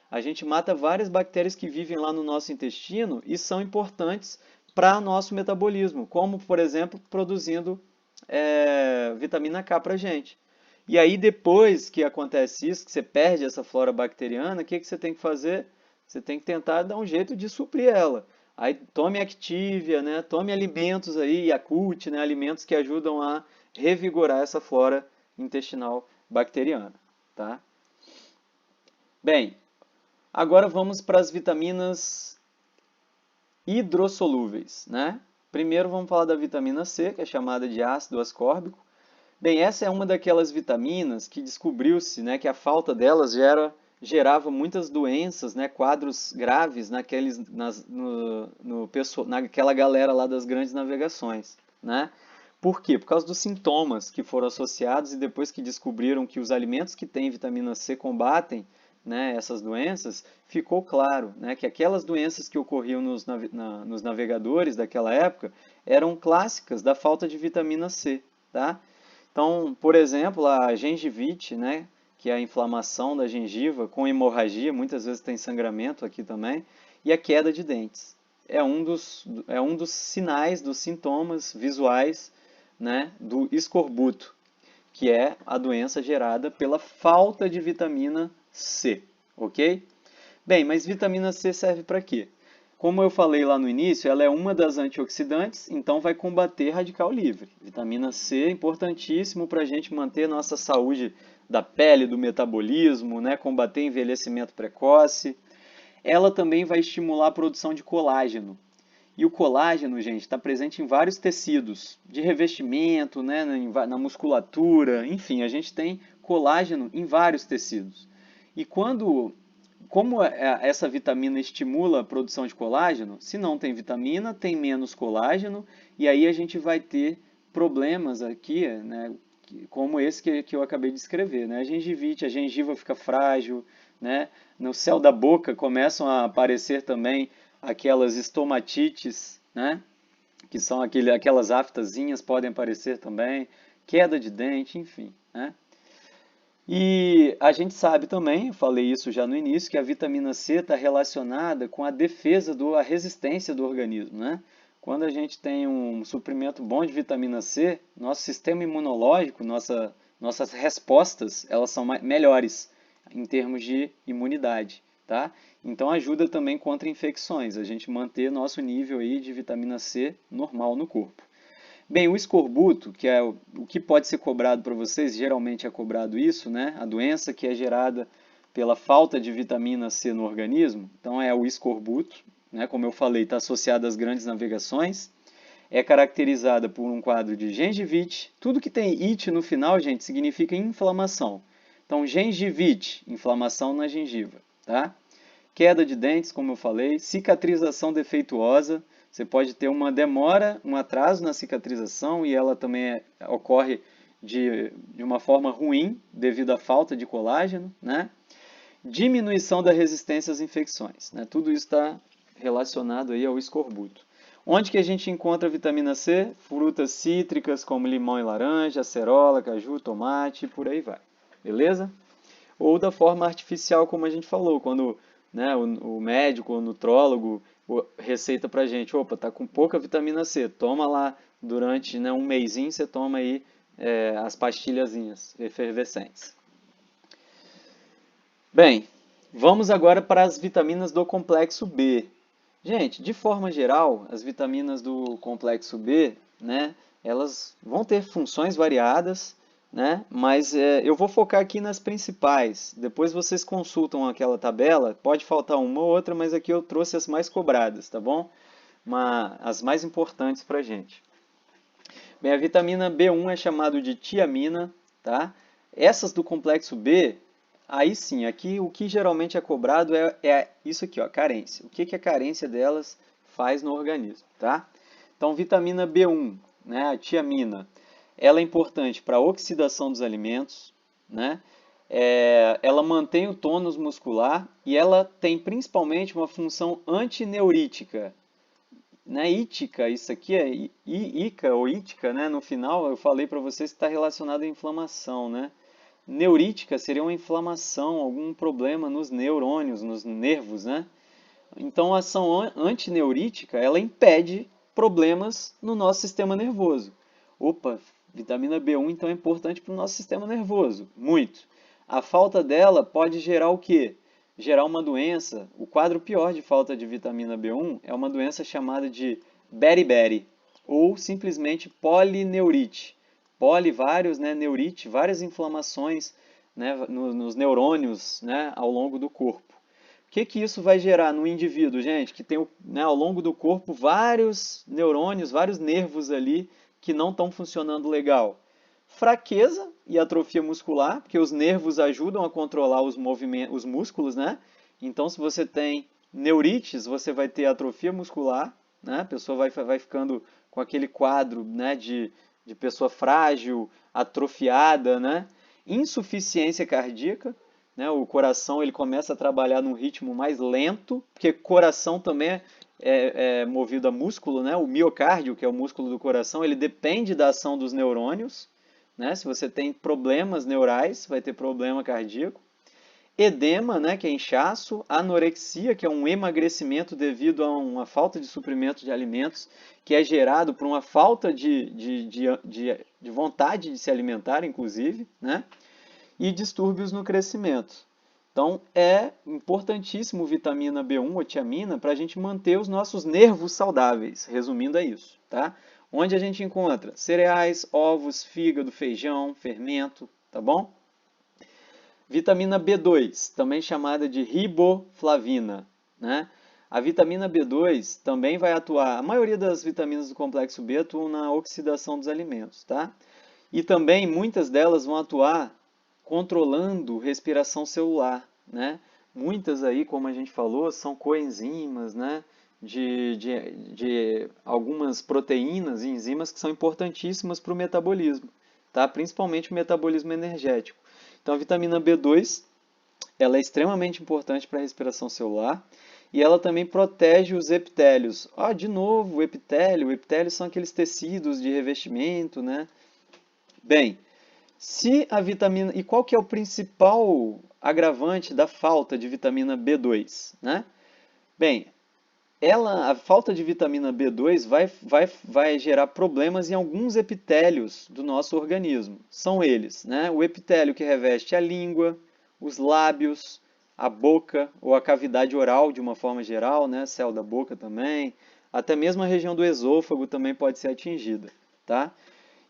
A gente mata várias bactérias que vivem lá no nosso intestino e são importantes para o nosso metabolismo, como, por exemplo, produzindo vitamina K para a gente. E aí, depois que acontece isso, que você perde essa flora bacteriana, o que você tem que fazer? Você tem que tentar dar um jeito de suprir ela. Aí tome Activia, né? Tome alimentos aí, Yakult, né? Alimentos que ajudam a revigorar essa flora intestinal bacteriana, tá? Bem, agora vamos para as vitaminas hidrossolúveis, né? Primeiro vamos falar da vitamina C, que é chamada de ácido ascórbico. Bem, essa é uma daquelas vitaminas que descobriu-se, né, que a falta delas gerava muitas doenças, né, quadros graves naquela galera lá das grandes navegações, né? Por quê? Por causa dos sintomas que foram associados e depois que descobriram que os alimentos que têm vitamina C combatem, né, essas doenças, ficou claro, né, que aquelas doenças que ocorriam nos navegadores daquela época eram clássicas da falta de vitamina C, tá? Então, por exemplo, a gengivite, né, que é a inflamação da gengiva com hemorragia, muitas vezes tem sangramento aqui também, e a queda de dentes. É um dos sinais, dos sintomas visuais, né, do escorbuto, que é a doença gerada pela falta de vitamina C, ok? Bem, mas vitamina C serve para quê? Como eu falei lá no início, ela é uma das antioxidantes, então vai combater radical livre. Vitamina C é importantíssimo para a gente manter nossa saúde da pele, do metabolismo, né? Combater envelhecimento precoce. Ela também vai estimular a produção de colágeno. E o colágeno, gente, está presente em vários tecidos, de revestimento, né, na musculatura, enfim, a gente tem colágeno em vários tecidos. E como essa vitamina estimula a produção de colágeno, se não tem vitamina, tem menos colágeno, e aí a gente vai ter problemas aqui, né, como esse que eu acabei de escrever, né? A gengivite, a gengiva fica frágil, né? No céu da boca começam a aparecer também aquelas estomatites, né? Que são aquelas aftazinhas, podem aparecer também, queda de dente, enfim, né? E a gente sabe também, eu falei isso já no início, que a vitamina C está relacionada com a defesa, a resistência do organismo, né? Quando a gente tem um suprimento bom de vitamina C, nosso sistema imunológico, nossas respostas, elas são melhores em termos de imunidade, tá? Então ajuda também contra infecções, a gente manter nosso nível aí de vitamina C normal no corpo. Bem, o escorbuto, que é o que pode ser cobrado para vocês, geralmente é cobrado isso, né? A doença que é gerada pela falta de vitamina C no organismo, então é o escorbuto, né? Como eu falei, está associado às grandes navegações, é caracterizada por um quadro de gengivite. Tudo que tem ite no final, gente, significa inflamação. Então, gengivite, inflamação na gengiva, tá? Queda de dentes, como eu falei, cicatrização defeituosa. Você pode ter uma demora, um atraso na cicatrização e ela também ocorre de uma forma ruim devido à falta de colágeno, né? Diminuição da resistência às infecções, né? Tudo isso está relacionado aí ao escorbuto. Onde que a gente encontra a vitamina C? Frutas cítricas como limão e laranja, acerola, caju, tomate e por aí vai. Beleza? Ou da forma artificial, como a gente falou, quando, né, o médico, o nutrólogo receita pra gente, opa, tá com pouca vitamina C, toma lá durante, né, um mesinho, você toma aí as pastilhazinhas efervescentes. Bem, vamos agora para as vitaminas do complexo B. Gente, de forma geral, as vitaminas do complexo B, né, elas vão ter funções variadas, né, mas eu vou focar aqui nas principais. Depois vocês consultam aquela tabela, pode faltar uma ou outra, mas aqui eu trouxe as mais cobradas, tá bom? As mais importantes para a gente. Bem, a vitamina B1 é chamada de tiamina, tá? Essas do complexo B, Aí sim, aqui o que geralmente é cobrado é isso aqui, ó, carência. O que que a carência delas faz no organismo, tá? Então, vitamina B1, né, a tiamina, ela é importante para a oxidação dos alimentos, né? Ela mantém o tônus muscular e ela tem principalmente uma função antineurítica, né? Ítica, isso aqui é íca ou ítica, né? No final eu falei para vocês que está relacionado à inflamação, né? Neurítica seria uma inflamação, algum problema nos neurônios, nos nervos, né? Então a ação antineurítica, ela impede problemas no nosso sistema nervoso. Opa, vitamina B1 então é importante para o nosso sistema nervoso, muito. A falta dela pode gerar o quê? Gerar uma doença. O quadro pior de falta de vitamina B1 é uma doença chamada de beriberi, ou simplesmente polineurite. Poli, vários, né, neurite, várias inflamações, né, nos neurônios, né, ao longo do corpo. O que que isso vai gerar no indivíduo, gente? Que tem, né, ao longo do corpo vários neurônios, vários nervos ali que não estão funcionando legal. Fraqueza e atrofia muscular, porque os nervos ajudam a controlar os movimentos, os músculos, né? Então, se você tem neurites, você vai ter atrofia muscular, né? A pessoa vai ficando com aquele quadro, né, de pessoa frágil, atrofiada, né? Insuficiência cardíaca, né? O coração ele começa a trabalhar num ritmo mais lento, porque coração também é movido a músculo, né? O miocárdio, que é o músculo do coração, ele depende da ação dos neurônios, né? Se você tem problemas neurais, vai ter problema cardíaco. Edema, né, que é inchaço, anorexia, que é um emagrecimento devido a uma falta de suprimento de alimentos, que é gerado por uma falta de vontade de se alimentar, inclusive, né? E distúrbios no crescimento. Então, é importantíssimo vitamina B1 ou tiamina para a gente manter os nossos nervos saudáveis. Resumindo, é isso, tá? Onde a gente encontra cereais, ovos, fígado, feijão, fermento, tá bom? Vitamina B2, também chamada de riboflavina, né? A vitamina B2 também vai atuar, a maioria das vitaminas do complexo B atuam na oxidação dos alimentos, tá? E também muitas delas vão atuar controlando respiração celular, né? Muitas aí, como a gente falou, são coenzimas, né? De algumas proteínas e enzimas que são importantíssimas para o metabolismo, tá? Principalmente o metabolismo energético. Então, a vitamina B2, ela é extremamente importante para a respiração celular e ela também protege os epitélios. Ah, de novo, o epitélio. O epitélio são aqueles tecidos de revestimento, né? Bem, se a vitamina... E qual que é o principal agravante da falta de vitamina B2, né? Bem, a falta de vitamina B2 vai gerar problemas em alguns epitélios do nosso organismo. São eles, né? O epitélio que reveste a língua, os lábios, a boca ou a cavidade oral de uma forma geral, né? Céu da boca também, até mesmo a região do esôfago também pode ser atingida, tá?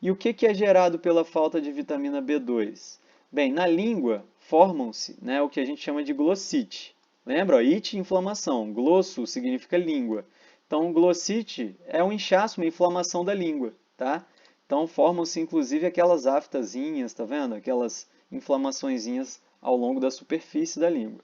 E o que é gerado pela falta de vitamina B2? Bem, na língua formam-se, né, o que a gente chama de glossite. Lembra? It, inflamação. Glosso significa língua. Então, glossite é um inchaço, uma inflamação da língua, tá? Então, formam-se inclusive aquelas aftazinhas, tá vendo? Aquelas inflamaçõezinhas ao longo da superfície da língua.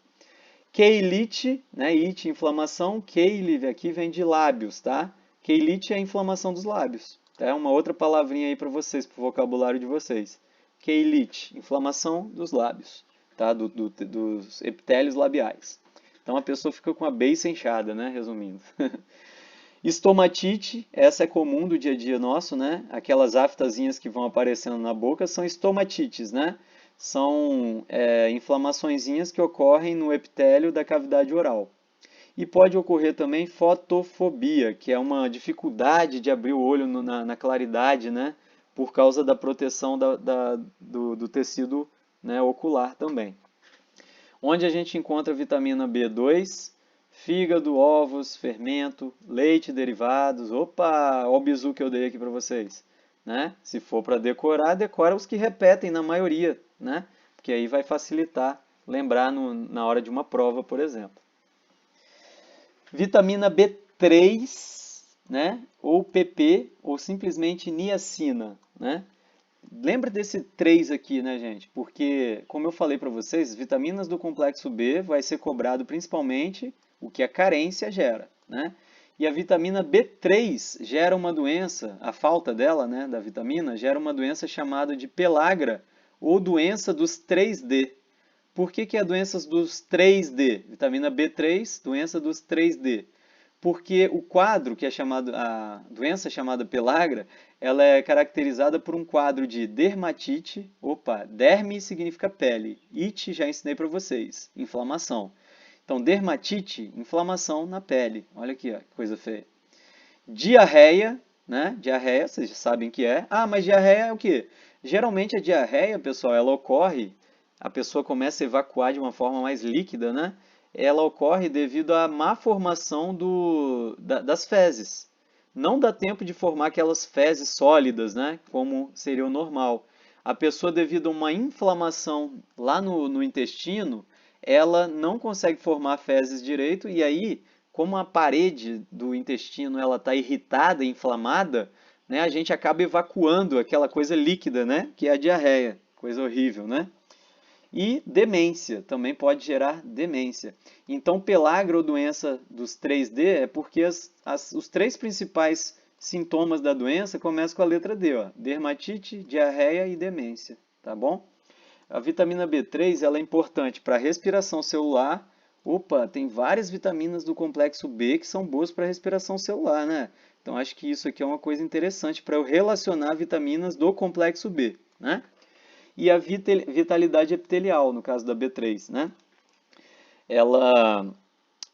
Keilite, né? It, inflamação. Keile, aqui vem de lábios, tá? Keilite é a inflamação dos lábios. É uma outra palavrinha aí para vocês, para o vocabulário de vocês. Keilite, inflamação dos lábios, tá? Dos epitélios labiais. Então a pessoa fica com a beiça inchada, né? Resumindo. Estomatite, essa é comum do dia a dia nosso, né? Aquelas aftazinhas que vão aparecendo na boca são estomatites, né? São inflamaçõezinhas que ocorrem no epitélio da cavidade oral. E pode ocorrer também fotofobia, que é uma dificuldade de abrir o olho na claridade, né? Por causa da proteção do tecido, né, ocular também. Onde a gente encontra vitamina B2, fígado, ovos, fermento, leite, derivados. Opa, olha o bizu que eu dei aqui para vocês. Né? Se for para decorar, decora os que repetem na maioria, né? Porque aí vai facilitar lembrar na hora de uma prova, por exemplo. Vitamina B3, né? Ou PP, ou simplesmente niacina, né? Lembra desse 3 aqui, né, gente? Porque, como eu falei para vocês, vitaminas do complexo B vai ser cobrado principalmente o que a carência gera, né? E a vitamina B3 gera uma doença, a falta dela, né, da vitamina, gera uma doença chamada de pellagra ou doença dos 3D. Por que que é doença dos 3D? Vitamina B3, doença dos 3D. Porque o quadro, que é chamado, a doença chamada pellagra, ela é caracterizada por um quadro de dermatite. Opa, derme significa pele. It, já ensinei para vocês, inflamação. Então, dermatite, inflamação na pele. Olha aqui, ó, que coisa feia. Diarreia, né? Diarreia, vocês já sabem o que é. Ah, mas diarreia é o quê? Geralmente a diarreia, pessoal, ela ocorre, a pessoa começa a evacuar de uma forma mais líquida, né? Ela ocorre devido à má formação das fezes. Não dá tempo de formar aquelas fezes sólidas, né? Como seria o normal. A pessoa, devido a uma inflamação lá no intestino, ela não consegue formar fezes direito e aí, como a parede do intestino ela está irritada, inflamada, né, a gente acaba evacuando aquela coisa líquida, né, que é a diarreia, coisa horrível, né? E demência, também pode gerar demência. Então, pellagra ou doença dos 3D é porque os três principais sintomas da doença começam com a letra D, ó, dermatite, diarreia e demência, tá bom? A vitamina B3 ela é importante para a respiração celular. Opa, tem várias vitaminas do complexo B que são boas para a respiração celular, né? Então acho que isso aqui é uma coisa interessante para eu relacionar vitaminas do complexo B, né? E a vitalidade epitelial, no caso da B3, né? Ela,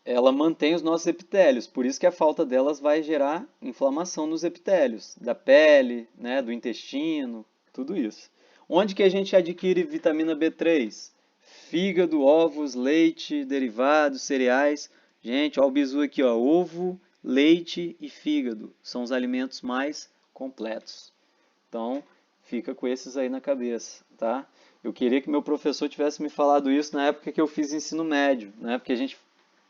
ela mantém os nossos epitélios, por isso que a falta delas vai gerar inflamação nos epitélios, da pele, né, do intestino, tudo isso. Onde que a gente adquire vitamina B3? Fígado, ovos, leite, derivados, cereais. Gente, olha o bizu aqui, ó, ovo, leite e fígado são os alimentos mais completos. Então, fica com esses aí na cabeça, tá? Eu queria que meu professor tivesse me falado isso na época que eu fiz ensino médio, né? Porque a gente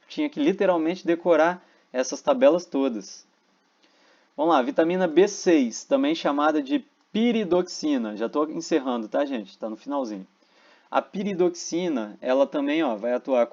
tinha que literalmente decorar essas tabelas todas. Vamos lá, vitamina B6, também chamada de piridoxina. Já estou encerrando, tá, gente? Está no finalzinho. A piridoxina, ela também ó, vai atuar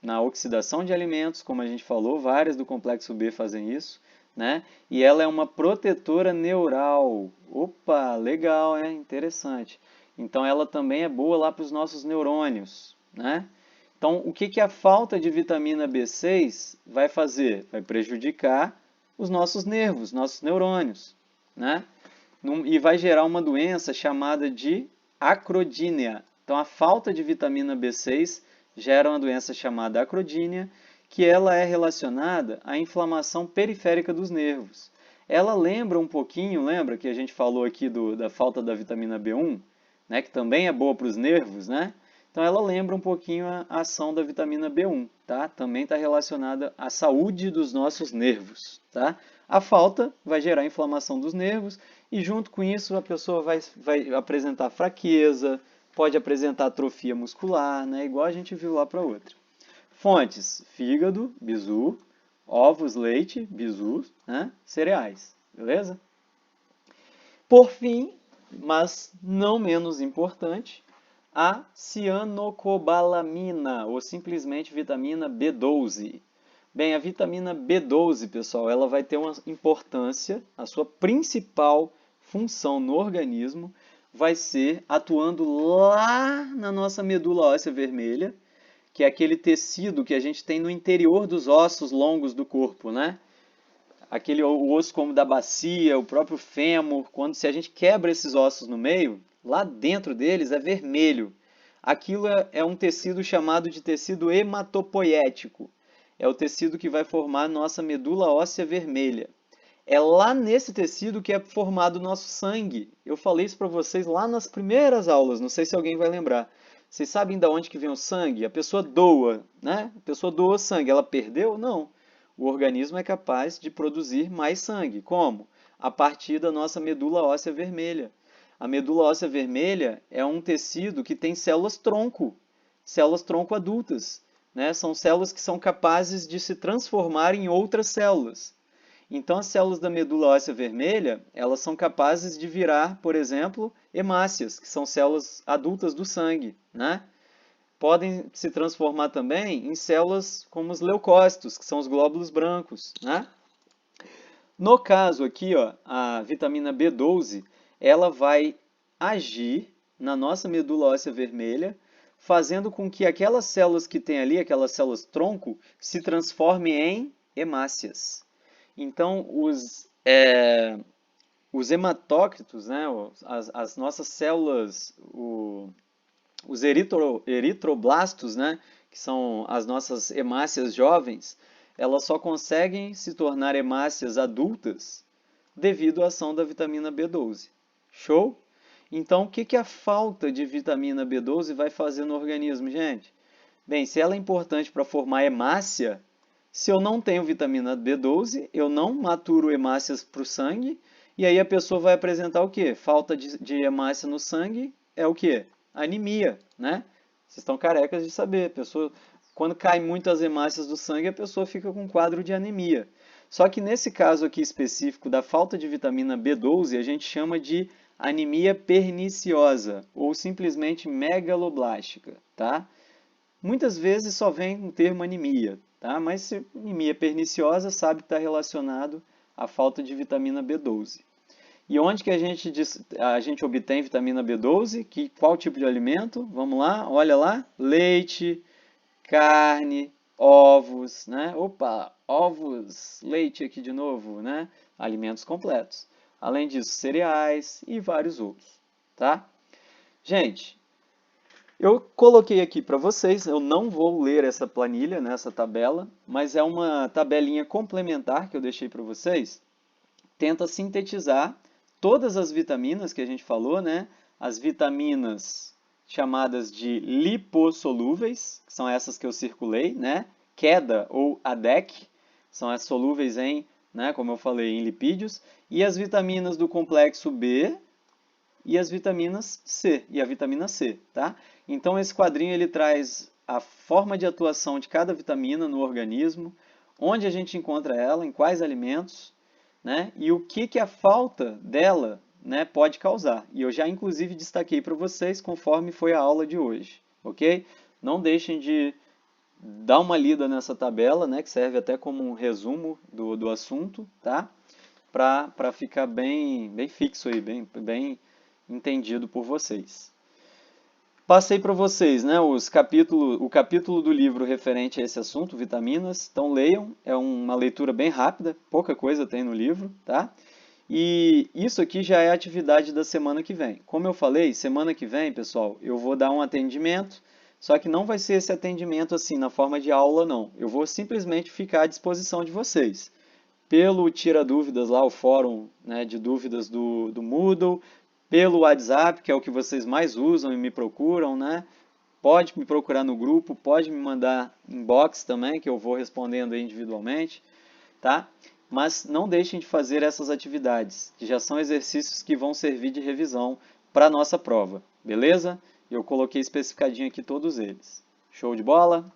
na oxidação de alimentos, como a gente falou, várias do complexo B fazem isso, né? E ela é uma protetora neural. Opa, legal, é interessante. Então ela também é boa lá para os nossos neurônios, né? Então, o que a falta de vitamina B6 vai fazer? Vai prejudicar os nossos nervos, nossos neurônios, né? E vai gerar uma doença chamada de acrodínia. Então, a falta de vitamina B6 gera uma doença chamada acrodínia, que ela é relacionada à inflamação periférica dos nervos. Ela lembra um pouquinho, lembra que a gente falou aqui da falta da vitamina B1, né, que também é boa para os nervos, né? Então ela lembra um pouquinho a ação da vitamina B1, tá? Também está relacionada à saúde dos nossos nervos, tá? A falta vai gerar inflamação dos nervos e junto com isso a pessoa vai apresentar fraqueza, pode apresentar atrofia muscular, né? Igual a gente viu lá para outra. Fontes: fígado, bisu, ovos, leite, bisu, né? Cereais, beleza? Por fim, mas não menos importante, a cianocobalamina, ou simplesmente vitamina B12. Bem, a vitamina B12, pessoal, ela vai ter uma importância, a sua principal função no organismo vai ser atuando lá na nossa medula óssea vermelha, que é aquele tecido que a gente tem no interior dos ossos longos do corpo, né? Aquele o osso como da bacia, o próprio fêmur, quando se a gente quebra esses ossos no meio, lá dentro deles é vermelho. Aquilo é um tecido chamado de tecido hematopoético. É o tecido que vai formar a nossa medula óssea vermelha. É lá nesse tecido que é formado o nosso sangue. Eu falei isso para vocês lá nas primeiras aulas, não sei se alguém vai lembrar. Vocês sabem de onde que vem o sangue? A pessoa doa, né? A pessoa doa sangue. Ela perdeu? Não. O organismo é capaz de produzir mais sangue. Como? A partir da nossa medula óssea vermelha. A medula óssea vermelha é um tecido que tem células tronco adultas, né? São células que são capazes de se transformar em outras células. Então, as células da medula óssea vermelha, elas são capazes de virar, por exemplo, hemácias, que são células adultas do sangue, né? Podem se transformar também em células como os leucócitos, que são os glóbulos brancos, né? No caso aqui, ó, a vitamina B12, ela vai agir na nossa medula óssea vermelha, fazendo com que aquelas células que tem ali, aquelas células tronco, se transformem em hemácias. Então, os hematócritos, né, as nossas células, os eritroblastos, né, que são as nossas hemácias jovens, elas só conseguem se tornar hemácias adultas devido à ação da vitamina B12. Show? Então, o que a falta de vitamina B12 vai fazer no organismo, gente? Bem, se ela é importante para formar hemácia, se eu não tenho vitamina B12, eu não maturo hemácias para o sangue, e aí a pessoa vai apresentar o quê? Falta de hemácia no sangue é o quê? Anemia, né? Vocês estão carecas de saber. Quando cai muito as hemácias do sangue, a pessoa fica com um quadro de anemia. Só que nesse caso aqui específico da falta de vitamina B12, a gente chama de anemia perniciosa ou simplesmente megaloblástica, tá? Muitas vezes só vem o termo anemia, tá? Mas se anemia perniciosa, sabe que está relacionado à falta de vitamina B12. E onde que a gente obtém vitamina B12? Qual tipo de alimento? Vamos lá, olha lá. Leite, carne, ovos, né? Opa, ovos, leite aqui de novo, né? Alimentos completos. Além disso, cereais e vários outros, tá? Gente, eu coloquei aqui para vocês, eu não vou ler essa planilha, né, essa tabela, mas é uma tabelinha complementar que eu deixei para vocês. Tenta sintetizar todas as vitaminas que a gente falou, né? As vitaminas chamadas de lipossolúveis, que são essas que eu circulei, né? QEDA ou ADEC, são as solúveis em, né, como eu falei, em lipídios, e as vitaminas do complexo B e as vitaminas C e a vitamina C, tá? Então esse quadrinho ele traz a forma de atuação de cada vitamina no organismo, onde a gente encontra ela, em quais alimentos, né? E o que a falta dela, né, pode causar. E eu já inclusive destaquei para vocês conforme foi a aula de hoje, ok? Não deixem de dar uma lida nessa tabela, né, que serve até como um resumo do assunto, tá? Para ficar bem fixo aí, bem entendido por vocês. Passei para vocês, né, o capítulo do livro referente a esse assunto, vitaminas. Então leiam, é uma leitura bem rápida, pouca coisa tem no livro, tá? E isso aqui já é a atividade da semana que vem. Como eu falei, semana que vem, pessoal, eu vou dar um atendimento, só que não vai ser esse atendimento assim, na forma de aula, não. Eu vou simplesmente ficar à disposição de vocês. Pelo Tira Dúvidas lá, o fórum, né, de dúvidas do Moodle, pelo WhatsApp, que é o que vocês mais usam e me procuram, né? Pode me procurar no grupo, pode me mandar inbox também, que eu vou respondendo aí individualmente, tá? Mas não deixem de fazer essas atividades, que já são exercícios que vão servir de revisão para a nossa prova, beleza? Eu coloquei especificadinho aqui todos eles. Show de bola?